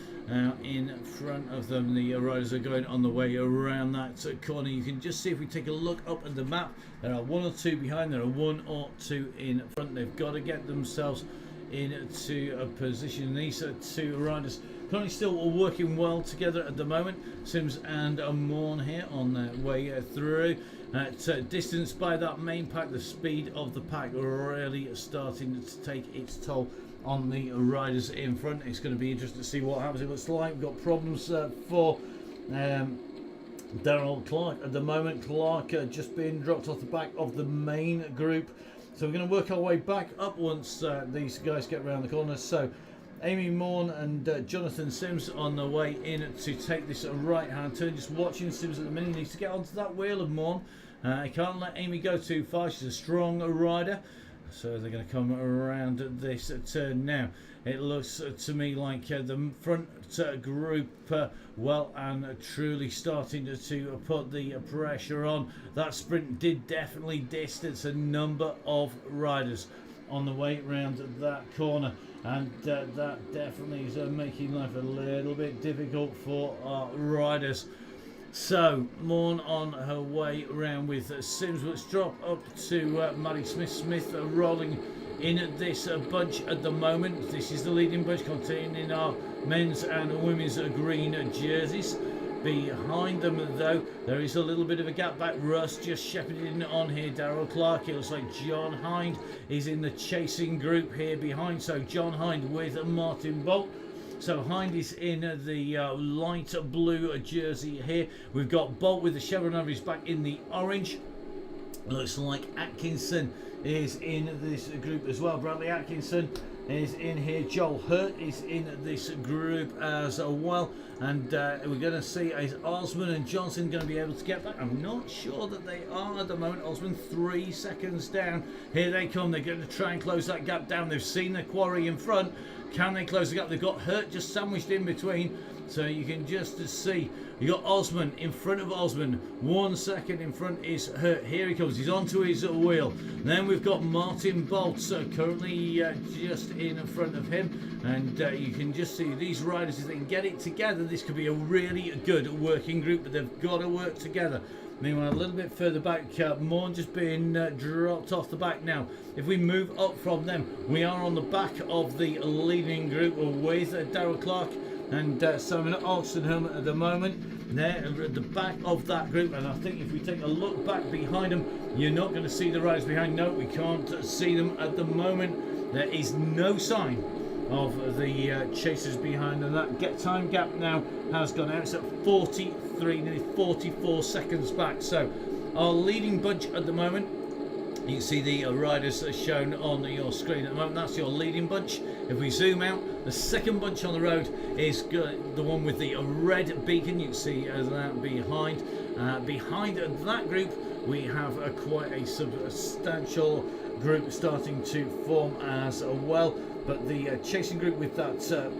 In front of them, the riders are going on the way around that corner. You can just see, if we take a look up at the map, there are one or two behind, there are one or two in front. They've got to get themselves into a position. These two riders currently still working well together at the moment. Sims and Morn here on their way through. Distance by that main pack, the speed of the pack really starting to take its toll on the riders in front. It's going to be interesting to see what happens. It looks like we've got problems for Darrell Clark at the moment. Clark just being dropped off the back of the main group. So we're going to work our way back up once these guys get around the corner. So Amy Morn and Jonathan Sims on the way in to take this right hand turn. Just watching Sims at the minute. He needs to get onto that wheel of Morn. He can't let Amy go too far. She's a strong rider. So they're going to come around this turn now. It looks to me like the front group well and truly starting to put the pressure on. That sprint did definitely distance a number of riders on the way round that corner, and that definitely is making life a little bit difficult for our riders. So Morn on her way around with Sims. Let's drop up to Maddie Smith rolling in this bunch at the moment. This is the leading bunch containing our men's and women's green jerseys. Behind them though, there is a little bit of a gap back. Russ just shepherding on here. Darrell Clark, it looks like John Hind is in the chasing group here behind. So John Hind with Martin Bolt. So Hind is in the light blue jersey here. We've got Bolt with the chevron over his back in the orange. Looks like Atkinson is in this group as well. Bradley Atkinson is in here. Joel Hurt is in this group as well. And we're going to see is Osman and Johnson going to be able to get back? I'm not sure that they are at the moment. Osman 3 seconds down. Here they come. They're going to try and close that gap down. They've seen the quarry in front. Can they close the gap? They've got Hurt just sandwiched in between. So you can just see, you got Osman in front of Osman. 1 second in front is Hurt. Here he comes. He's onto his wheel. Then we've got Martin Bolt currently just in front of him. And you can just see these riders, if they can get it together, this could be a really good working group, but they've got to work together. Meanwhile, a little bit further back, Morn just being dropped off the back now. If we move up from them, we are on the back of the leading group with Darrell Clark and Simon Oxenham at the moment. They're at the back of that group, and I think if we take a look back behind them, you're not going to see the riders behind. No, we can't see them at the moment. There is no sign of the chasers behind, and that time gap now has gone out. It's at 43, nearly 44 seconds back. So our leading bunch at the moment, you can see the riders shown on your screen at the moment. That's your leading bunch. If we zoom out, the second bunch on the road is the one with the red beacon. You can see that behind. Behind that group, we have quite a substantial group starting to form as well. But the chasing group with that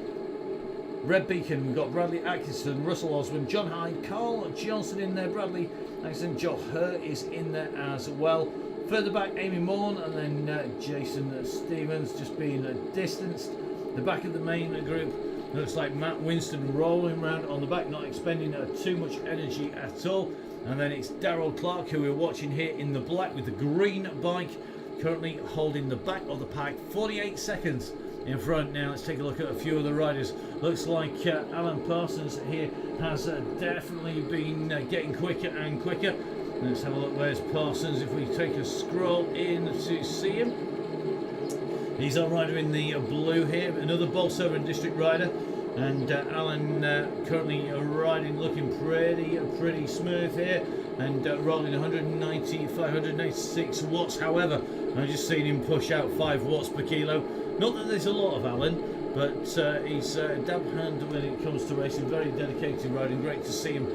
red beacon, we've got Bradley Atkinson, Russell Osman, John Hyde, Carl Johnson in there, Bradley Atkinson, Joel Hurt is in there as well. Further back, Amy Morn, and then Jason Stevens just being distanced. The back of the main group looks like Matt Winston rolling around on the back, not expending too much energy at all. And then it's Darrell Clark, who we're watching here in the black with the green bike, currently holding the back of the pack. 48 seconds in front now. Let's take a look at a few of the riders. Looks like Alan Parsons here has definitely been getting quicker and quicker. Let's have a look. Where's Parsons? If we take a scroll in to see him, he's our rider in the blue here, another Bolsover District rider. And Alan currently riding, looking pretty smooth here, and rolling 196 watts. However, I've just seen him push out 5 watts per kilo. Not that there's a lot of Alan, but he's a dab hand when it comes to racing. Very dedicated riding. Great to see him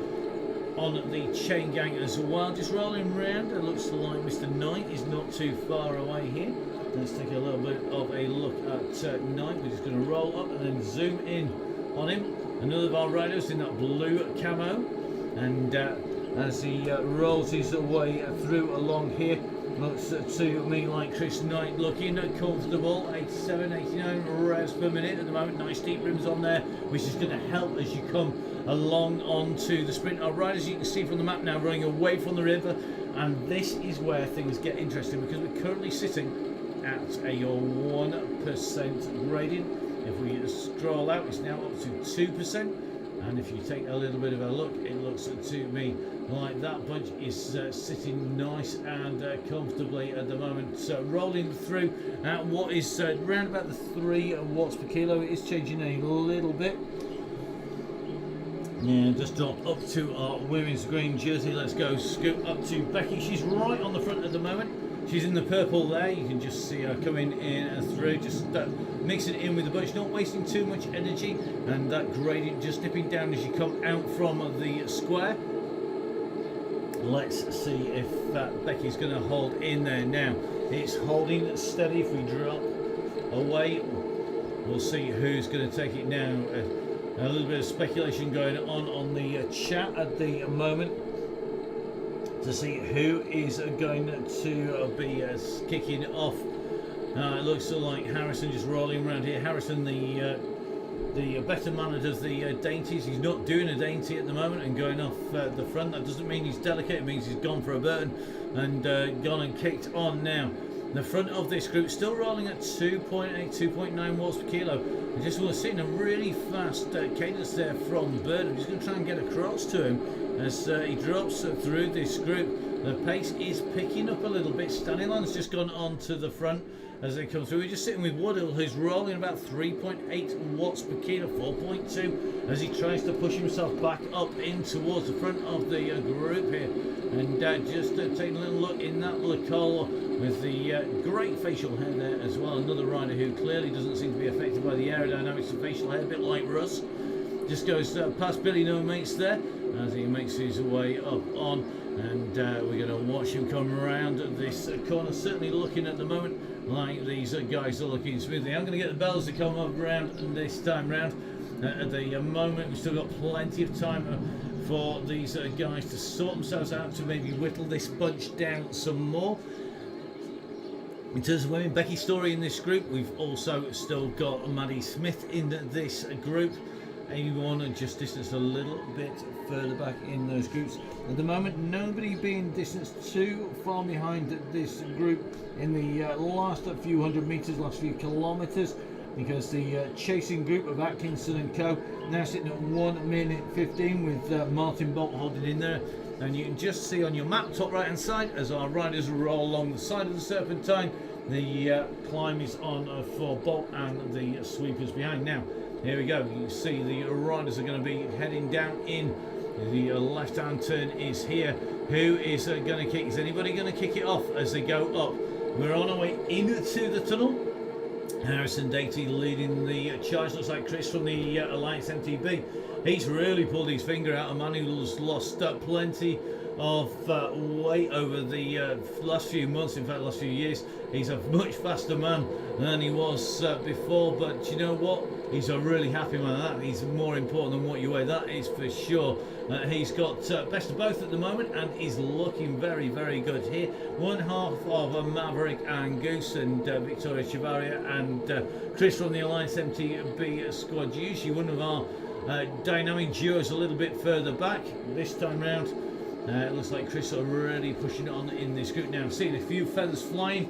on the chain gang as well. Just rolling around. It looks like Mr. Knight is not too far away here. Let's take a little bit of a look at Knight. We're just going to roll up and then zoom in on him. Another of our riders in that blue camo, and as he rolls his way through along here, looks to me like Chris Knight looking comfortable. 87, 89 revs per minute at the moment. Nice deep rims on there, which is going to help as you come along onto the sprint. Our riders, you can see from the map now, running away from the river, and this is where things get interesting because we're currently sitting at a 1% gradient. If we scroll out, it's now up to 2%, and if you take a little bit of a look, it looks to me like that bunch is sitting nice and comfortably at the moment. So rolling through at what is around about the 3 watts per kilo. It is changing a little bit. Yeah, just drop up to our women's green jersey. Let's go scoop up to Becky. She's right on the front at the moment. She's in the purple there. You can just see her coming in and through, just mixing it in with the bunch, not wasting too much energy, and that gradient just dipping down as you come out from the square. Let's see if Becky's going to hold in there now. It's holding steady. If we drop away, we'll see who's going to take it now. A little bit of speculation going on the chat at the moment to see who is going to be kicking off. It looks like Harrison just rolling around here. Harrison, the better man that does the dainties. He's not doing a dainty at the moment and going off the front. That doesn't mean he's delicate. It means he's gone for a burn and gone and kicked on now. The front of this group still rolling at 2.8, 2.9 watts per kilo. I just want to see a really fast cadence there from Bird. I'm just going to try and get across to him as he drops through this group. The pace is picking up a little bit. Stanilan's just gone on to the front, as they come through. We're just sitting with Woodhill, who's rolling about 3.8 watts per kilo, 4.2, as he tries to push himself back up in towards the front of the group here. And just taking a little look in that Lacole with the great facial hair there as well. Another rider who clearly doesn't seem to be affected by the aerodynamics of facial hair, a bit like Russ. Just goes past Billy No Mates there as he makes his way up on. And we're going to watch him come around this corner, certainly looking at the moment like these guys are looking smoothly. I'm going to get the bells to come up around this time round. At the moment, we've still got plenty of time for these guys to sort themselves out, to maybe whittle this bunch down some more. In terms of women, Becky Story in this group. We've also still got Maddie Smith in this group. Amy Warner just distanced a little bit further back in those groups. At the moment, nobody being distanced too far behind this group in the last few hundred metres, last few kilometres, because the chasing group of Atkinson and Co. now sitting at 1 minute 15 with Martin Bolt holding in there. And you can just see on your map, top right hand side, as our riders roll along the side of the Serpentine, the climb is on for Bolt and the sweepers behind. Now, here we go. You see the riders are going to be heading down in. The left hand turn is here. Who is going to kick? Is anybody going to kick it off as they go up? We're on our way into the tunnel. Harrison Datey leading the charge. Looks like Chris from the Alliance MTB. He's really pulled his finger out. A man who's lost plenty of weight over the last few months, in fact last few years. He's a much faster man than he was before, but you know what, he's a really happy man. That is more important than what you weigh, that is for sure. He's got best of both at the moment and is looking very, very good here. One half of Maverick and Goose and Victoria Chavaria and Chris from the Alliance MTB squad. Usually one of our dynamic duos a little bit further back. This time round it looks like Chris already pushing it on in this group now. Seeing a few feathers flying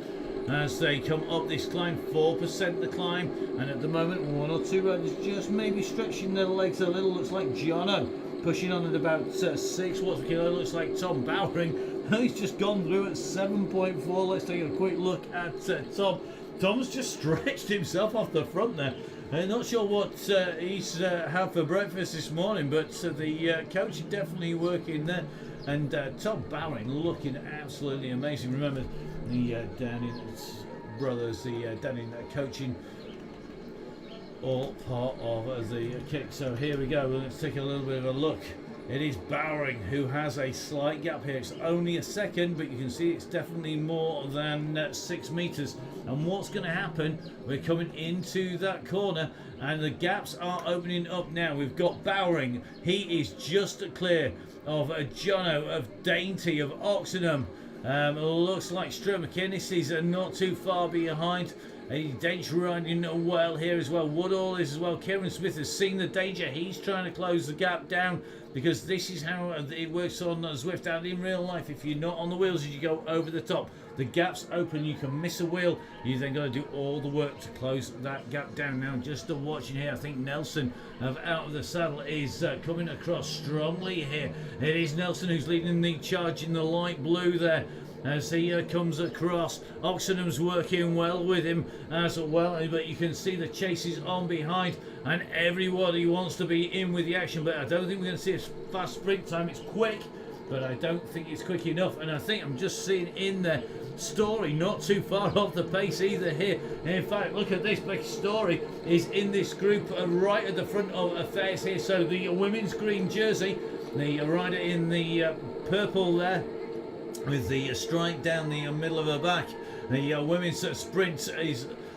as they come up this climb, 4% the climb, and at the moment one or two riders just maybe stretching their legs a little. Looks like Jono pushing on at about 6 watts per kilo. Looks like Tom Bowring, he's just gone through at 7.4. Let's take a quick look at Tom. Tom's just stretched himself off the front there. Not sure what he's had for breakfast this morning, but the coach is definitely working there. And Tom Bowring looking absolutely amazing. Remember the Downing brothers, the Downing coaching, all part of the kick. So here we go. Let's take a little bit of a look. It is Bowring who has a slight gap here. It's only a second, but you can see it's definitely more than 6 meters. And what's going to happen? We're coming into that corner, and the gaps are opening up now. We've got Bowring. He is just clear of Jono, of Dainty, of Oxenham. Looks like Stuart McInnes is not too far behind. Dench riding well here as well. Woodall is as well. Kieran Smith has seen the danger. He's trying to close the gap down, because this is how it works on Zwift. And in real life, if you're not on the wheels, you go over the top. The gap's open, you can miss a wheel. You then got to do all the work to close that gap down. Now, just watching here, I think Nelson of Out of the Saddle is coming across strongly here. It is Nelson who's leading the charge in the light blue there as he comes across. Oxenham's working well with him as well, but you can see the chase is on behind, and everybody wants to be in with the action. But I don't think we're going to see a fast sprint time. It's quick, but I don't think it's quick enough. And I think I'm just seeing in there Story not too far off the pace either here. In fact, look at this. Becky Story is in this group right at the front of affairs here. So the women's green jersey, the rider in the purple there with the stripe down the middle of her back. The women's sprint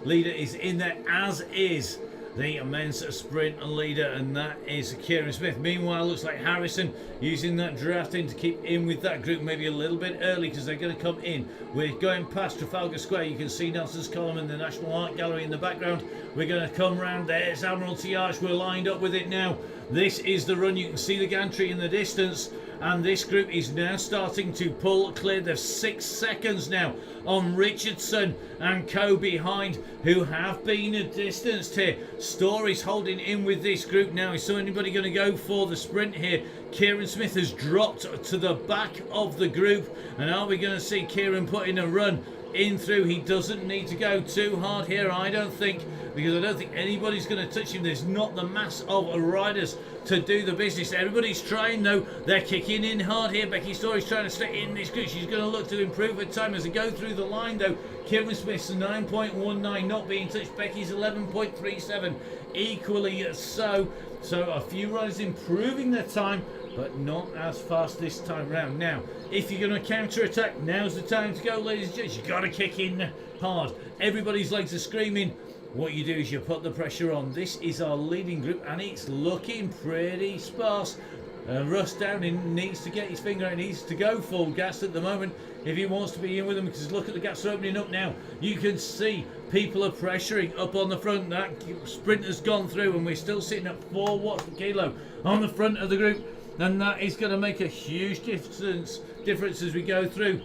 leader is in there, as is the men's sprint leader, and that is Kieran Smith. Meanwhile, looks like Harrison using that drafting to keep in with that group, maybe a little bit early, because they're going to come in. We're going past Trafalgar Square. You can see Nelson's Column and the National Art Gallery in the background. We're going to come round. There's Admiralty Arch. We're lined up with it now. This is the run. You can see the gantry in the distance, and this group is now starting to pull clear. There's 6 seconds now on Richardson and Co behind, who have been distanced here. Story's holding in with this group now. Is anybody going to go for the sprint here? Kieran Smith has dropped to the back of the group, and are we going to see Kieran put in a run in through. He doesn't need to go too hard here, I don't think, because I don't think anybody's going to touch him. There's not the mass of riders to do the business. Everybody's trying, though. They're kicking in hard here. Becky Story's trying to stay in this group. She's going to look to improve her time as they go through the line, though. Kieran Smith's 9.19 not being touched. Becky's 11.37 equally so. So a few riders improving their time, but not as fast this time round. Now, if you're going to counter-attack, now's the time to go, ladies and gents. You've got to kick in hard. Everybody's legs are screaming. What you do is you put the pressure on. This is our leading group, and it's looking pretty sparse. Russ Downing needs to get his finger out. He needs to go full gas at the moment if he wants to be in with them, because look at the gaps are opening up now. You can see people are pressuring up on the front. That sprint has gone through, and we're still sitting at 4 watts per kilo on the front of the group, and that is going to make a huge difference as we go through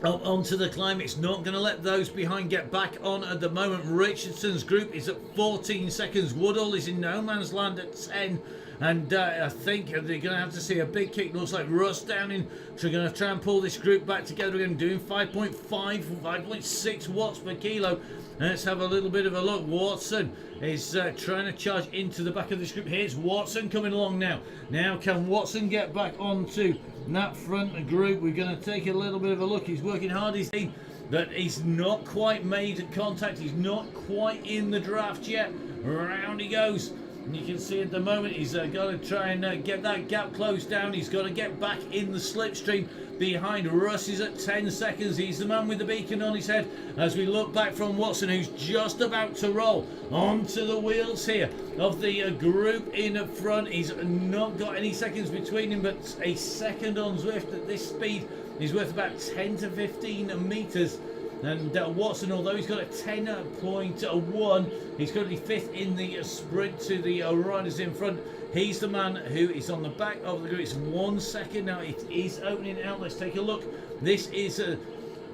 onto the climb. It's not going to let those behind get back on at the moment. Richardson's group is at 14 seconds. Woodall is in no man's land at 10. And I think they're going to have to see a big kick. Looks like Russ Downing are going to try and pull this group back together again, doing 5.5, 5.6 watts per kilo. Let's have a little bit of a look. Watson is trying to charge into the back of this group. Here's Watson coming along now. Now can Watson get back onto that front group? We're going to take a little bit of a look. He's working hard. He's seen that he's not quite made contact. He's not quite in the draft yet. Round he goes. And you can see at the moment he's got to try and get that gap closed down. He's got to get back in the slipstream behind. Russ is at 10 seconds. He's the man with the beacon on his head as we look back from Watson, who's just about to roll onto the wheels here of the group in front. He's not got any seconds between him, but a second on Zwift at this speed is worth about 10 to 15 metres. And Watson, although he's got a 10.1, he's currently 5th in the sprint to the riders in front. He's the man who is on the back of the group. It's 1 second now. It is opening out. Let's take a look. This is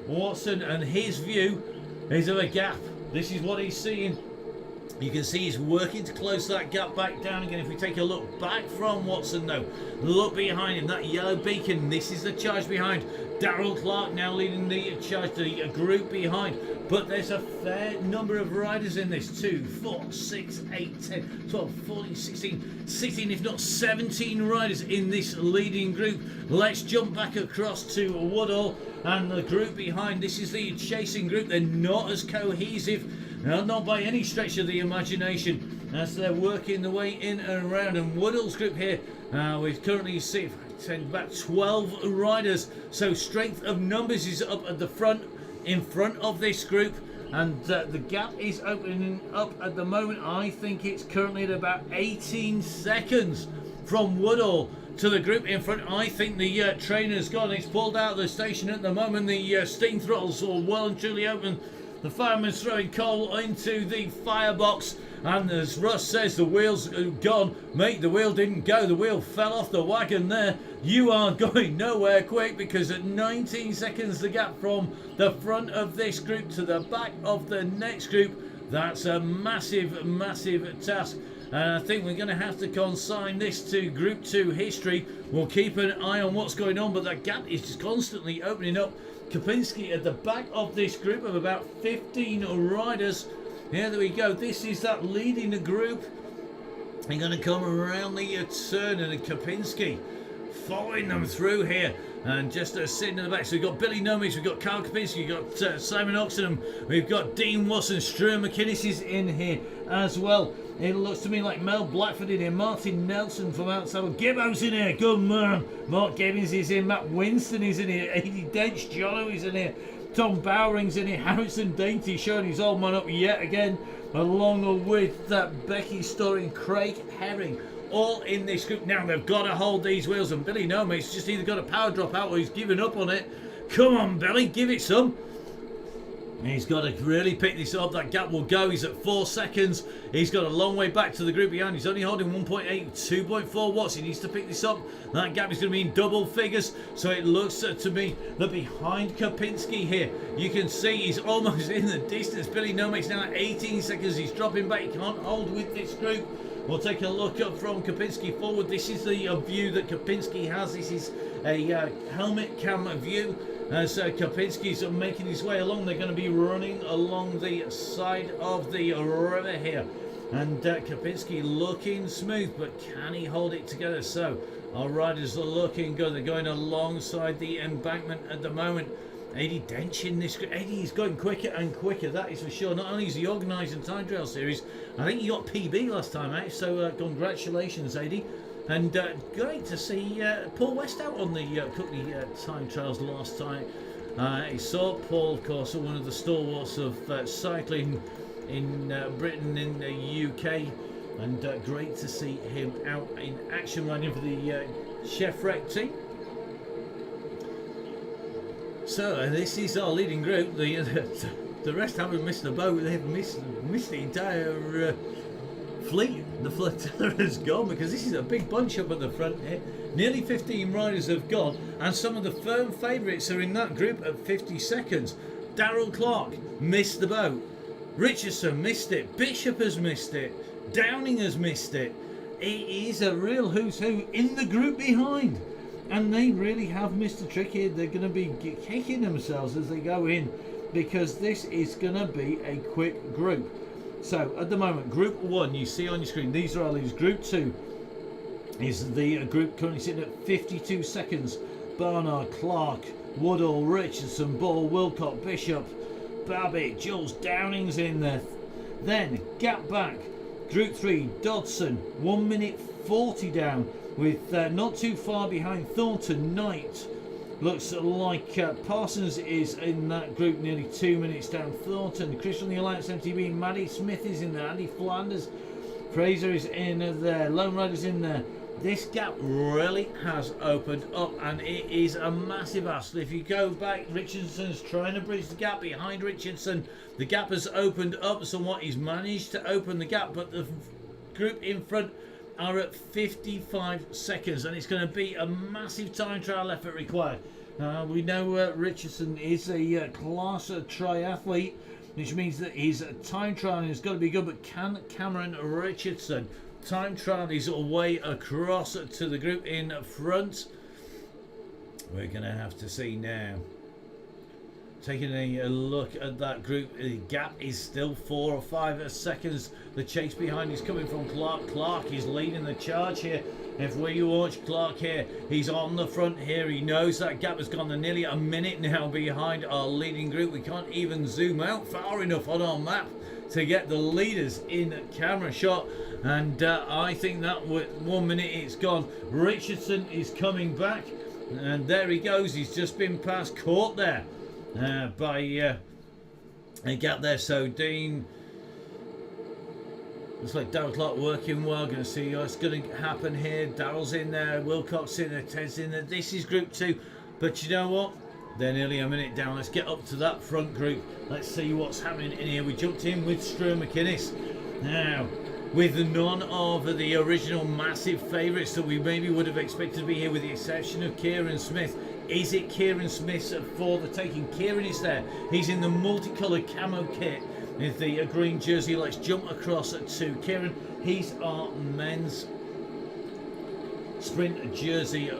Watson, and his view is of a gap. This is what he's seeing. You can see he's working to close that gap back down again. If we take a look back from Watson, though, look behind him, that yellow beacon. This is the charge behind. Darrell Clark now leading the charge, the group behind. But there's a fair number of riders in this. 2, 4, 6, 8, 10, 12, 14, 16, if not 17 riders in this leading group. Let's jump back across to Woodall and the group behind. This is the chasing group. They're not as cohesive, not by any stretch of the imagination, as they're working the way in and around. And Woodall's group here, we currently see about 12 riders, so strength of numbers is up at the front, in front of this group, and the gap is opening up at the moment. I think it's currently at about 18 seconds from Woodall to the group in front. I think the trainer's gone. He's pulled out of the station at the moment. The steam throttles are well and truly open. The fireman's throwing coal into the firebox, and as Russ says, the wheel's gone. Mate, the wheel didn't go. The wheel fell off the wagon there. You are going nowhere quick, because at 19 seconds the gap from the front of this group to the back of the next group, that's a massive, massive task. And I think we're going to have to consign this to Group 2 history. We'll keep an eye on what's going on, but that gap is just constantly opening up. Kapinski at the back of this group of about 15 riders. Here we go. This is that leading the group. They're going to come around the turn, and Kapinski following them through here. And just sitting in the back, so we've got Billy Nomis, we've got Carl Kapinski, we've got Simon Oxenham, we've got Dean Watson, Stuart McInnes is in here as well. It looks to me like Mel Blackford in here, Martin Nelson from outside, Gibbo's in here, good man, Mark Gibbons is in, Matt Winston is in here, Eddie Dench, Jono is in here, Tom Bowering's in here, Harrison Dainty showing his old man up yet again, along with Becky Story and Craig Herring. All in this group. Now they've got to hold these wheels, and Billy Nomis just either got a power drop out or he's given up on it. Come on, Billy, give it some. He's got to really pick this up. That gap will go. He's at 4 seconds. He's got a long way back to the group behind. He's only holding 1.8, 2.4 watts. He needs to pick this up. That gap is going to be in double figures. So it looks to me that behind Kapinski here, you can see he's almost in the distance. Billy Nomis now at 18 seconds. He's dropping back. He can't hold with this group. We'll take a look up from Kapinski forward. This is the view that Kapinski has. This is a helmet cam view. as Kapinski's making his way along. They're going to be running along the side of the river here. And Kapinski looking smooth, but can he hold it together? So our riders are looking good. They're going alongside the embankment at the moment. Eddie Dench in this. Eddie is going quicker and quicker, that is for sure. Not only is he organising Time Trial Series, I think he got PB last time out, so congratulations, Eddie. And great to see Paul West out on the Cookley Time Trials last time. He saw Paul, of course, one of the stalwarts of cycling in Britain, in the UK, and great to see him out in action riding for the Chef Rec team. So this is our leading group. The rest haven't missed the boat. They've missed the entire fleet. The flotilla has gone, because this is a big bunch up at the front here. Nearly 15 riders have gone, and some of the firm favourites are in that group at 50 seconds. Darrell Clark missed the boat. Richardson missed it. Bishop has missed it. Downing has missed it. It is a real who's who in the group behind. And they really have missed a trick here. They're going to be kicking themselves as they go in, because this is going to be a quick group. So at the moment, Group 1, you see on your screen, these are our leaders. Group 2 is the group currently sitting at 52 seconds. Barnard, Clark, Woodall, Richardson, Ball, Wilcock, Bishop, Babbitt, Jules, Downing's in there. Then gap back, Group 3, Dodson, 1 minute 40 down, with not too far behind Thornton. Knight looks like Parsons is in that group, nearly 2 minutes down. Thornton, Christian the Alliance MTB, Maddie Smith is in there, Andy Flanders, Fraser is in there, Lone Rider's in there. This gap really has opened up, and it is a massive ask. If you go back, Richardson's trying to bridge the gap behind Richardson. The gap has opened up somewhat. He's managed to open the gap, but the group in front are at 55 seconds, and it's going to be a massive time trial effort required. We know Richardson is a class triathlete, which means that his time trialing has got to be good, but can Cameron Richardson time trial his way across to the group in front? We're going to have to see now. Taking a look at that group, the gap is still 4 or 5 seconds. The chase behind is coming from Clark. Clark is leading the charge here. If we watch Clark here, he's on the front here. He knows that gap has gone to nearly a minute now behind our leading group. We can't even zoom out far enough on our map to get the leaders in camera shot, and I think that 1 minute it's gone. Richardson is coming back, and there he goes. He's just been past, caught there by a gap there. So Dean, looks like Darrell Clark working well. Going to see what's going to happen here. Darrell's in there, Wilcox in there, Ted's in there. This is Group 2, but you know what? They're nearly a minute down. Let's get up to that front group. Let's see what's happening in here. We jumped in with Stuart McInnes. Now, with none of the original massive favourites that we maybe would have expected to be here, with the exception of Kieran Smith. Is it Kieran Smith for the taking? Kieran is there. He's in the multicoloured camo kit with the green jersey. Let's jump across to Kieran. He's our men's sprint jersey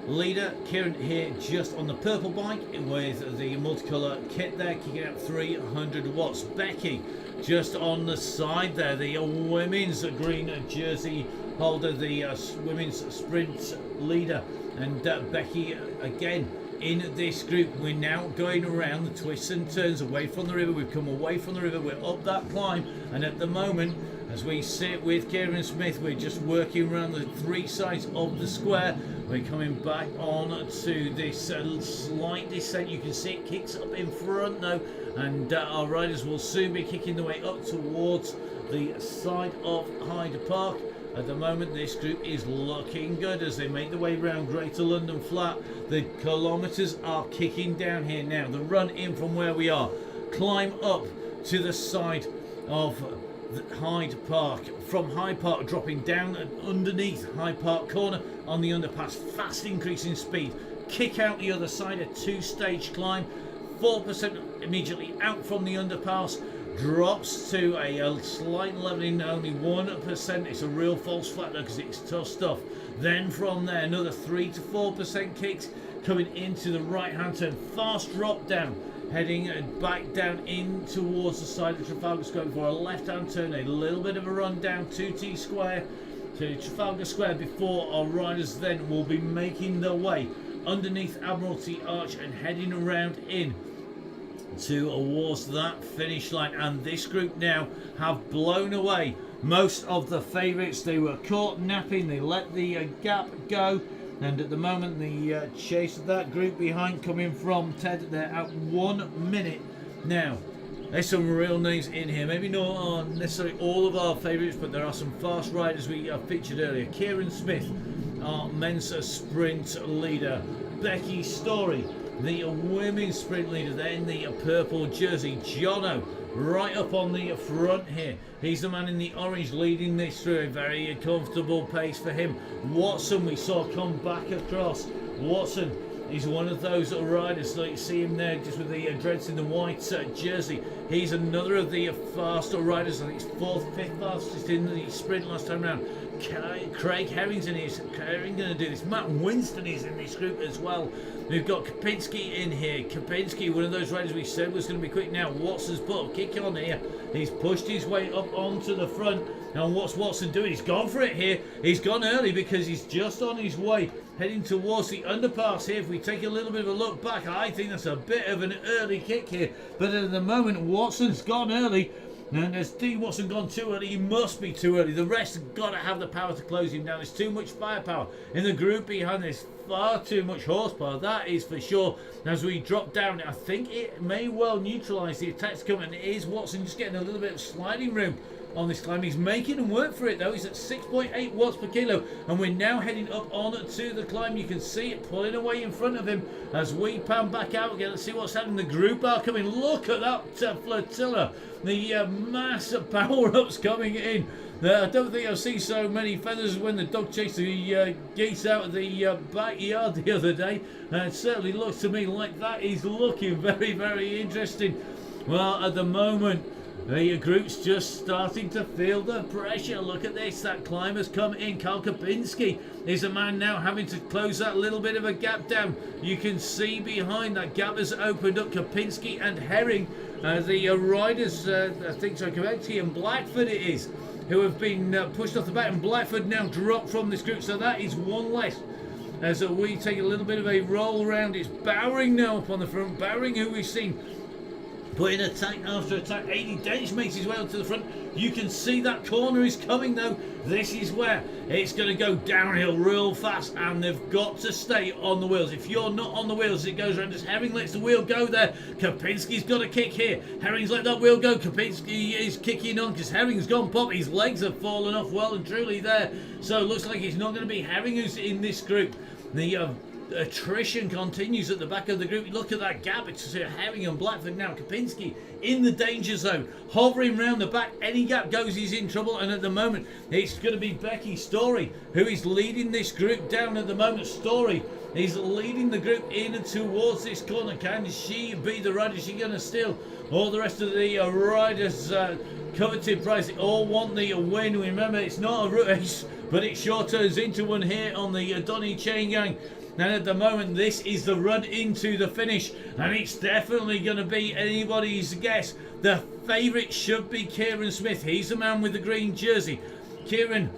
leader. Kieran here just on the purple bike with the multicolour kit there, kicking out 300 watts. Becky just on the side there, the women's green jersey holder, the women's sprint leader. And Becky again in this group. We're now going around the twists and turns away from the river. We've come away from the river, we're up that climb, and at the moment, as we sit with Kieran Smith, we're just working around the 3 sides of the square. We're coming back on to this slight descent. You can see it kicks up in front though, and our riders will soon be kicking the way up towards the side of Hyde Park. At the moment, this group is looking good as they make their way around Greater London Flat. The kilometres are kicking down here now. The run in from where we are, climb up to the side of Hyde Park. From Hyde Park, dropping down underneath Hyde Park Corner on the underpass. Fast increase in speed. Kick out the other side, a 2-stage climb. 4% immediately out from the underpass. Drops to a slight leveling, only 1%. It's a real false flat though, because it's tough stuff. Then from there, another 3 to 4% kicks. coming into the right-hand turn. Fast drop down, heading back down in towards the side of Trafalgar Square for a left-hand turn. A little bit of a run down to T Square, to Trafalgar Square, before our riders then will be making their way underneath Admiralty Arch and heading around in towards that finish line. And this group now have blown away most of the favourites. They were caught napping, they let the gap go, and at the moment the chase of that group behind coming from Ted, they're at 1 minute now. There's some real names in here, maybe not necessarily all of our favourites, but there are some fast riders we featured earlier. Kieran Smith, our men's sprint leader. Becky Story, the women's sprint leader, then the purple jersey. Jono right up on the front here. He's the man in the orange leading this through a very comfortable pace for him. Watson, we saw come back across. Watson is one of those riders, like you see him there just with the dreads in the white jersey. He's another of the faster riders. I think he's 4th, 5th fastest in the sprint last time round. Craig Harrington is going to do this. Matt Winston is in this group as well. We've got Kapinski in here. Kapinski, one of those riders we said was going to be quick. Now Watson's put a kick on here. He's pushed his way up onto the front. And what's Watson doing? He's gone for it here. He's gone early because he's just on his way heading towards the underpass here. If we take a little bit of a look back, I think that's a bit of an early kick here. But at the moment, Watson's gone early. And has D. Watson gone too early? He must be too early. The rest have got to have the power to close him down. There's too much firepower in the group behind this. Far too much horsepower, that is for sure. As we drop down, I think it may well neutralise the attacks coming. It is Watson just getting a little bit of sliding room on this climb. He's making him work for it though. He's at 6.8 watts per kilo, and we're now heading up on to the climb. You can see it pulling away in front of him as we pan back out again. Let's see what's happening. The group are coming. Look at that flotilla. The massive power-ups coming in. I don't think I've seen so many feathers when the dog chased the geese out of the backyard the other day. It certainly looks to me like that is looking very, very interesting. Well, at the moment, the group's just starting to feel the pressure. Look at this, that climber's come in. Karl Kapinski is a man now having to close that little bit of a gap down. You can see behind that gap has opened up. Kapinski and Herring, the riders, I think so, Kapinski and Blackford it is, who have been pushed off the back, and Blackford now dropped from this group, so that is one less. As we take a little bit of a roll around, it's Bowring now up on the front. Bowring, who we've seen putting attack after attack. 80 Dench makes his way onto the front. You can see that corner is coming though. This is where it's going to go downhill real fast, and they've got to stay on the wheels. If you're not on the wheels, it goes around. As Herring lets the wheel go there, Kapinski's got a kick here. Herring's let that wheel go. Kapinski is kicking on because Herring's gone pop. His legs have fallen off well and truly there. So it looks like it's not going to be Herring who's in this group. The attrition continues at the back of the group. Look at that gap. It's Herring and Blackford now. Kapinski in the danger zone, hovering round the back. Any gap goes, he's in trouble. And at the moment, it's going to be Becky Story who is leading this group down at the moment. Story is leading the group in and towards this corner. Can she be the rider? Is she going to steal all the rest of the riders' coveted prize? They all want the win. Remember, it's not a race, but it sure turns into one here on the Donny Chain Gang. And at the moment, this is the run into the finish, and it's definitely going to be anybody's guess. The favourite should be Kieran Smith. He's the man with the green jersey. Kieran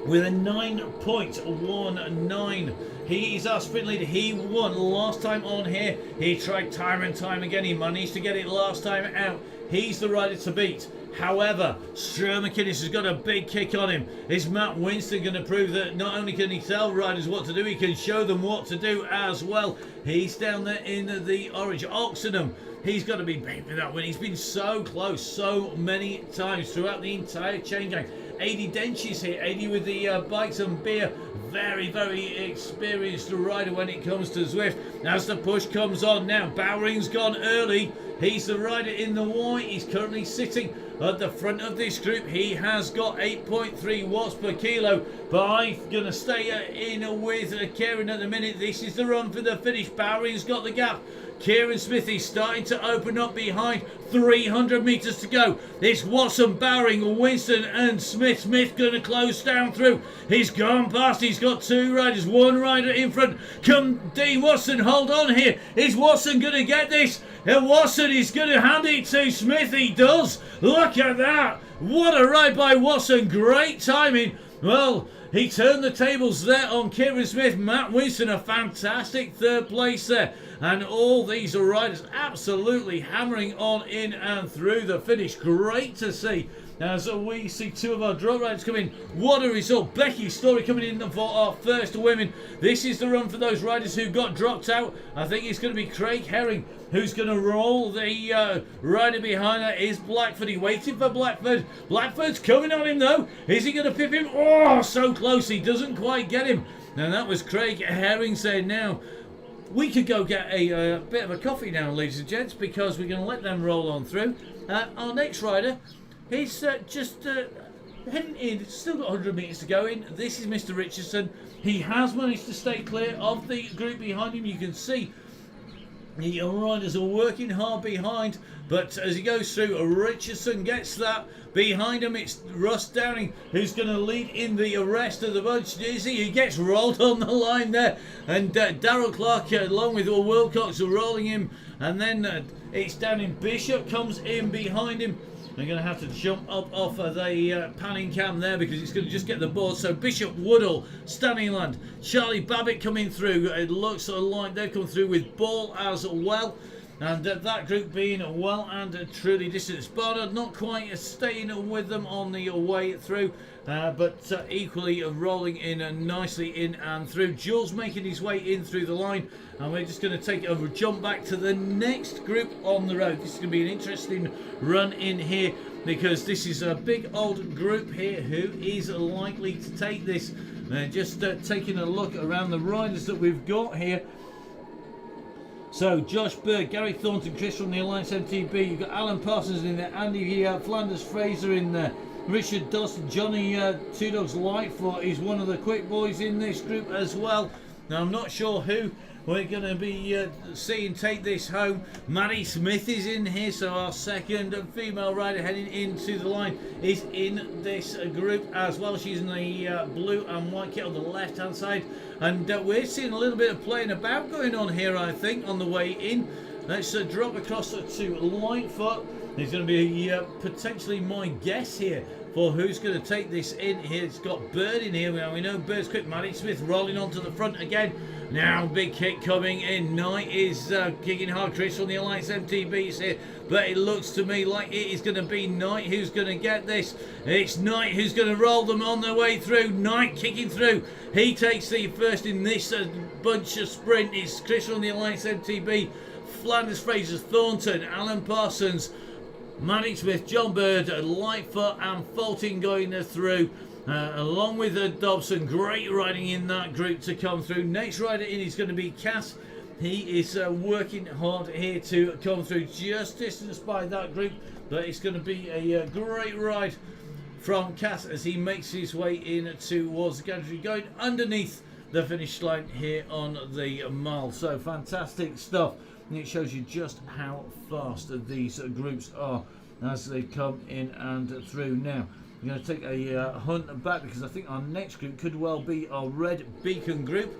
with a 9.19. He's our sprint leader. He won last time on here. He tried time and time again. He managed to get it last time out. He's the rider to beat. However, Stuart McInnes has got a big kick on him. Is Matt Winston going to prove that not only can he tell riders what to do, he can show them what to do as well? He's down there in the orange. Oxenham, he's got to be big for that win. He's been so close so many times throughout the entire chain gang. 80 Dench is here. 80 with the bikes and beer. Very, very experienced rider when it comes to Zwift. As the push comes on now, Bowring's gone early. He's the rider in the white. He's currently sitting at the front of this group. He has got 8.3 watts per kilo, but I'm going to stay in with Kieran at the minute. This is the run for the finish. Bowring's got the gap. Kieran Smith is starting to open up behind. 300 metres to go. It's Watson, Bowring, Winston and Smith. Smith going to close down through. He's gone past. He's got 2 riders. 1 rider in front. Come Dean Watson. Hold on here. Is Watson going to get this? And Watson is going to hand it to Smith. He does. Look at that. What a ride by Watson. Great timing. Well, he turned the tables there on Kieran Smith. Matt Winston, a fantastic 3rd place there. And all these riders absolutely hammering on in and through the finish. Great to see as we see 2 of our drop riders come in. What a result. Becky Story coming in for our first women. This is the run for those riders who got dropped out. I think it's going to be Craig Herring who's going to roll. The rider behind that is Blackford. He waited for Blackford. Blackford's coming on him though. Is he going to pip him? Oh, so close. He doesn't quite get him. And that was Craig Herring saying now, we could go get a bit of a coffee now, ladies and gents, because we're going to let them roll on through. Our next rider, he's just heading in. Still got 100 metres to go in. This is Mr. Richardson. He has managed to stay clear of the group behind him. You can see the riders are working hard behind, but as he goes through, Richardson gets that. Behind him, it's Russ Downing who's going to lead in the rest of the bunch. Is he? He gets rolled on the line there, and Darrell Clark, along with Will Wilcox, are rolling him, and then it's Downing. Bishop comes in behind him. They're going to have to jump up off of the panning cam there because it's going to just get the board. So Bishop, Woodall, Stanleyland, Charlie Babbitt coming through. It looks like they've come through with Ball as well. And that group being well and truly distant. Sparta not quite staying with them on the way through, but equally rolling in nicely in and through. Jules making his way in through the line, and we're just going to take a jump back to the next group on the road. This is going to be an interesting run in here because this is a big old group here who is likely to take this. Just taking a look around the riders that we've got here. So Josh Bird, Gary Thornton, Chris from the Alliance MTB. You've got Alan Parsons in there, Andy Flanders Fraser in there, Richard Dawson, Johnny Two Dogs Lightfoot is one of the quick boys in this group as well. Now I'm not sure who we're going to be seeing take this home. Maddie Smith is in here, so our second female rider heading into the line is in this group as well. She's in the blue and white kit on the left hand side, and we're seeing a little bit of playing about going on here, I think, on the way in. Let's drop across to Lightfoot. He's going to be potentially my guess here for who's going to take this in here. It's got Bird in here. Now we know Bird's quick. Maddie Smith rolling onto the front again. Now big kick coming in. Knight is kicking hard. Chris from the Alliance MTB is here, but it looks to me like it is going to be Knight who's going to get this. It's Knight who's going to roll them on their way through. Knight kicking through. He takes the first in this bunch of sprint. It's Chris from the Alliance MTB, Flanders Fraser, Thornton, Alan Parsons, Maddie Smith, John Bird, Lightfoot and Fulton going through, along with Dobson. Great riding in that group to come through. Next rider in is going to be Cass. He is working hard here to come through, just distanced by that group, but it's going to be a great ride from Cass as he makes his way in towards the gantry, going underneath the finish line here on the mile. So fantastic stuff. And it shows you just how fast these groups are as they come in and through. Now we're going to take a hunt back because I think our next group could well be our Red Beacon group.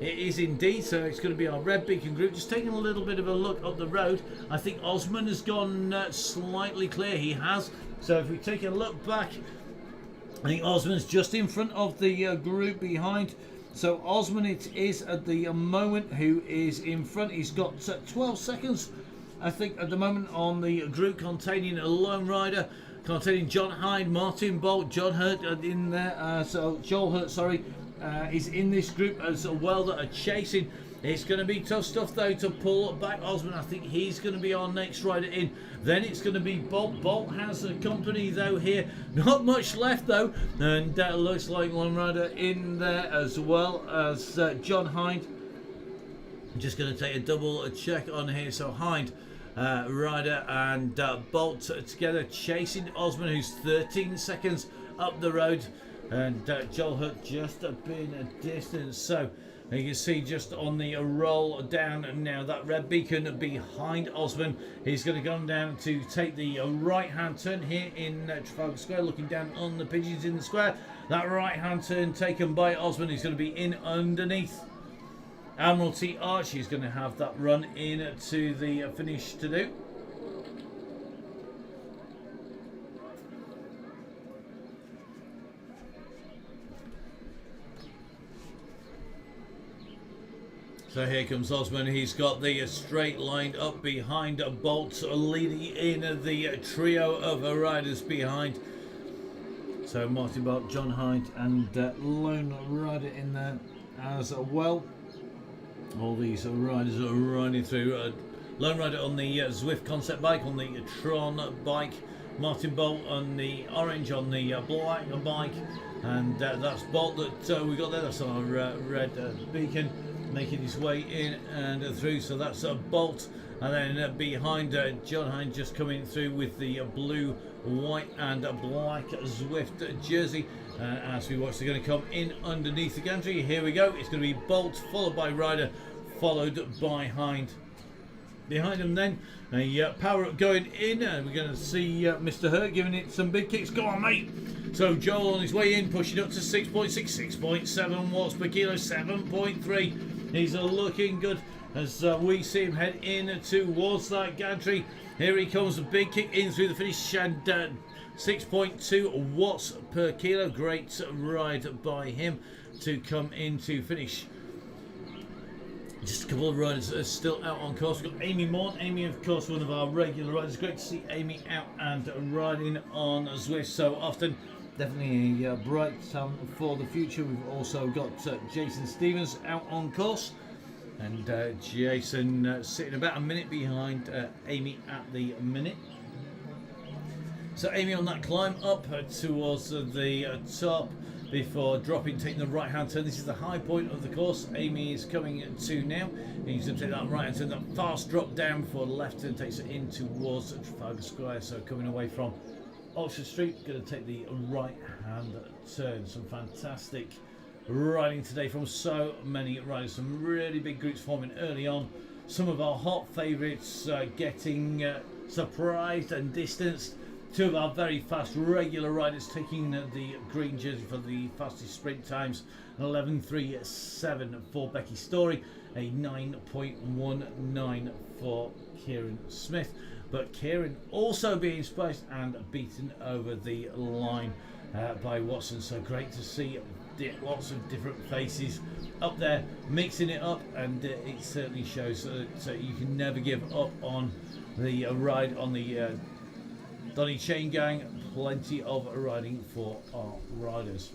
It is indeed, so it's going to be our Red Beacon group. Just taking a little bit of a look up the road. I think Osman has gone slightly clear. He has. So if we take a look back, I think Osman's just in front of the group behind. So Osman it is at the moment who is in front. He's got 12 seconds, I think, at the moment on the group containing a lone rider, containing John Hyde, Martin Bolt, John Hurt in there. So Joel Hurt, sorry, is in this group as well that are chasing. It's going to be tough stuff though to pull back Osman. I think he's going to be our next rider in. Then it's going to be Bolt. Bolt has a company though here. Not much left though. And that looks like one rider in there as well as John Hyde. I'm just going to take a double check on here. So Hyde, rider and Bolt together chasing Osman, who's 13 seconds up the road. and Joel Hutt just a bit of distance. So you can see just on the roll down now that red beacon behind Osman. He's going to come down to take the right hand turn here in Trafalgar Square, looking down on the pigeons in the square. That right hand turn taken by Osman. He's going to be in underneath Admiralty Arch. He's going to have that run in to the finish to do. So here comes Osman. He's got the straight line up behind Bolt, leading in the trio of riders behind. So Martin Bolt, John Hyde, and Lone Rider in there as well. All these riders are riding through. Lone Rider on the Zwift concept bike, on the Tron bike. Martin Bolt on the orange, on the black bike. And that's Bolt that we got there. That's our red beacon, making his way in and through. So that's a Bolt, and then behind John Hyde just coming through with the blue, white and black Zwift jersey. As we watch, they're going to come in underneath the gantry. Here we go. It's going to be Bolt followed by Ryder, followed by Hyde. Behind him then, a power up going in. We're going to see Mr. Hurt giving it some big kicks. Go on, mate. So Joel on his way in, pushing up to 6.6, 6.7 watts per kilo, 7.3. He's looking good as we see him head in towards that gantry. Here he comes, a big kick in through the finish, and 6.2 watts per kilo. Great ride by him to come into finish. Just a couple of riders that are still out on course. We've got Amy Morn. Amy, of course, one of our regular riders. Great to see Amy out and riding on Zwift so often. Definitely a bright for the future. We've also got Jason Stevens out on course. And Jason sitting about a minute behind Amy at the minute. So Amy on that climb up towards the top before dropping, taking the right hand turn. This is the high point of the course. Amy is coming to now. He's going to take that right hand turn, that fast drop down before the left turn takes it in towards Trafalgar Square. So coming away from Oxford Street, going to take the right hand turn. Some fantastic riding today from so many riders. Some really big groups forming early on. Some of our hot favourites getting surprised and distanced. Two of our very fast regular riders taking the green jersey for the fastest sprint times. An 11.37 for Becky Story, a 9.19 for Kieran Smith. But Kieran also being spliced and beaten over the line by Watson. So great to see lots of different faces up there mixing it up, and it certainly shows that you can never give up on the ride on the Donny Chain Gang. Plenty of riding for our riders.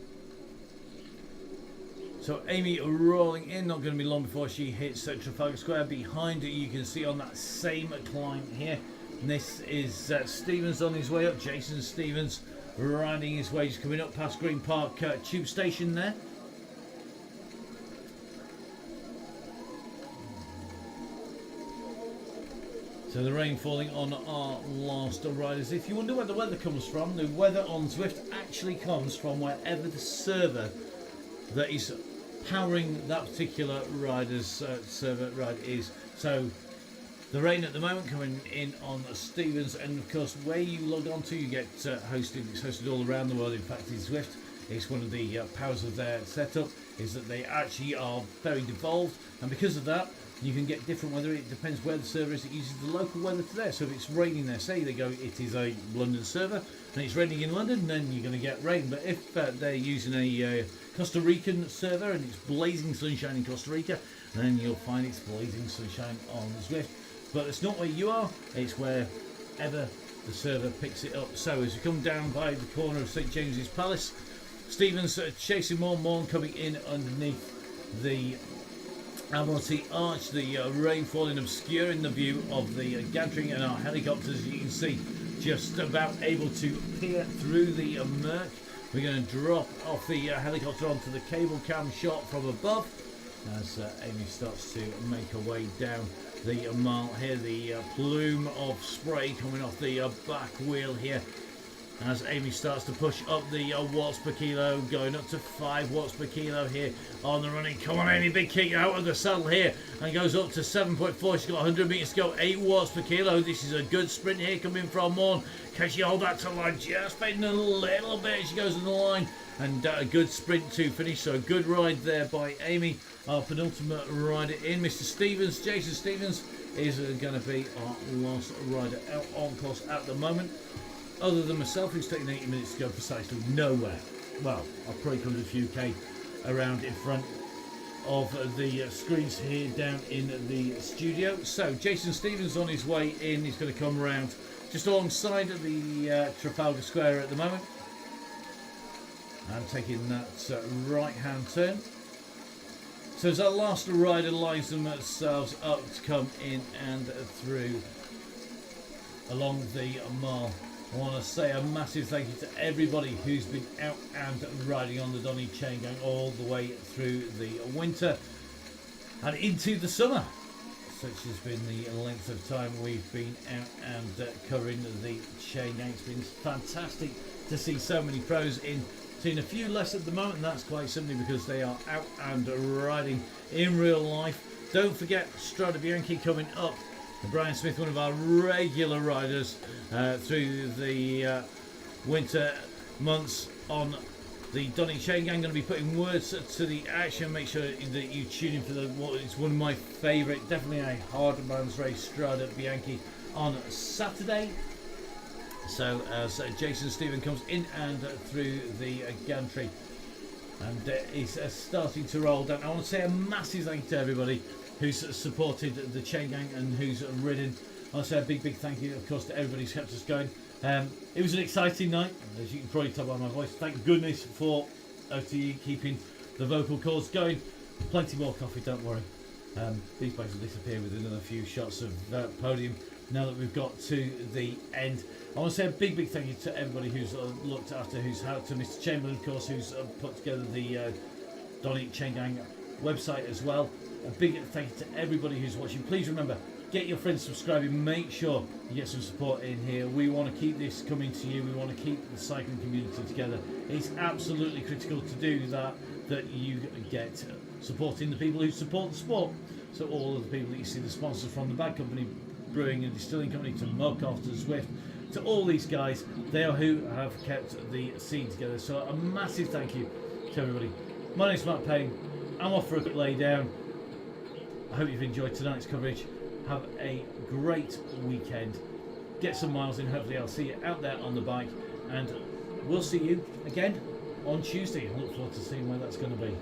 So Amy rolling in, not going to be long before she hits Trafalgar Square. Behind her, you can see on that same climb here, and this is Stevens on his way up. Jason Stevens riding his way, just coming up past Green Park Tube Station there. So the rain falling on our last riders. If you wonder where the weather comes from, the weather on Zwift actually comes from wherever the server that is powering that particular rider's server ride is. So the rain at the moment coming in on Stevens, and of course where you log on to, you get hosted. It's hosted all around the world. In fact, in Zwift, it's one of the powers of their setup is that they actually are very devolved, and because of that, you can get different weather. It depends where the server is. It uses the local weather to there. So if it's raining there, say they go, it is a London server, and it's raining in London, then you're going to get rain. But if they're using a Costa Rican server and it's blazing sunshine in Costa Rica, then you'll find it's blazing sunshine on Zwift. But it's not where you are, it's wherever the server picks it up. So as you come down by the corner of St James's Palace, Stevens chasing Morn coming in underneath the Admiralty Arch. The rain falling, obscuring the view of the gantry, and our helicopters, you can see, just about able to peer through the murk. We're going to drop off the helicopter onto the cable cam shot from above as Amy starts to make her way down the mile here. The plume of spray coming off the back wheel here as Amy starts to push up the watts per kilo, going up to 5 watts per kilo here on the running. Come on, Amy, big kick out of the saddle here, and goes up to 7.4. She's got 100 metres to go, 8 watts per kilo. This is a good sprint here coming from Morn. Can she hold that to line? Just fading a little bit. She goes on the line, and a good sprint to finish. So a good ride there by Amy, our penultimate rider in. Mr. Stevens, Jason Stevens, is going to be our last rider out on course at the moment. Other than myself, who's taking 80 minutes to go precisely nowhere. Well, I'll probably come to a few K around in front of the screens here down in the studio. So Jason Stevens on his way in. He's going to come around just alongside of the Trafalgar Square at the moment. And taking that right hand turn. So as our last rider lines themselves up to come in and through along the mile, I want to say a massive thank you to everybody who's been out and riding on the Donny Chain Gang all the way through the winter and into the summer. Such has been the length of time we've been out and covering the Chain Gang. It's been fantastic to see so many pros in. Seeing a few less at the moment, and that's quite simply because they are out and riding in real life. Don't forget Strada Bianchi coming up. Brian Smith, one of our regular riders through the winter months on the Donny Chain Gang. Going to be putting words to the action. Make sure that you tune in for it's one of my favourite, definitely a hard man's race, Strada Bianchi on Saturday. So as Jason Stephen comes in and through the gantry and is starting to roll down, I want to say a massive thank you to everybody who's supported the Chain Gang and who's ridden. I want to say a big thank you, of course, to everybody who's kept us going. It was an exciting night, as you can probably tell by my voice. Thank goodness for OTE keeping the vocal cords going. Plenty more coffee, don't worry. These bags will disappear with another few shots of podium now that we've got to the end. I want to say a big thank you to everybody who's looked after, who's helped, to Mr. Chamberlain, of course, who's put together the Donny Chain Gang website as well. A big thank you to everybody who's watching. Please remember, get your friends subscribing. Make sure you get some support in here. We want to keep this coming to you. We want to keep the cycling community together. It's absolutely critical to do that you get supporting the people who support the sport. So all of the people that you see, the sponsors from the Bag Company, Brewing and Distilling Company, to Moorcroft, to Zwift, to all these guys, they are who have kept the scene together. So a massive thank you to everybody. My name's Matt Payne. I'm off for a quick lay down. I hope you've enjoyed tonight's coverage. Have a great weekend. Get some miles in. Hopefully I'll see you out there on the bike, and we'll see you again on Tuesday. I look forward to seeing where that's going to be.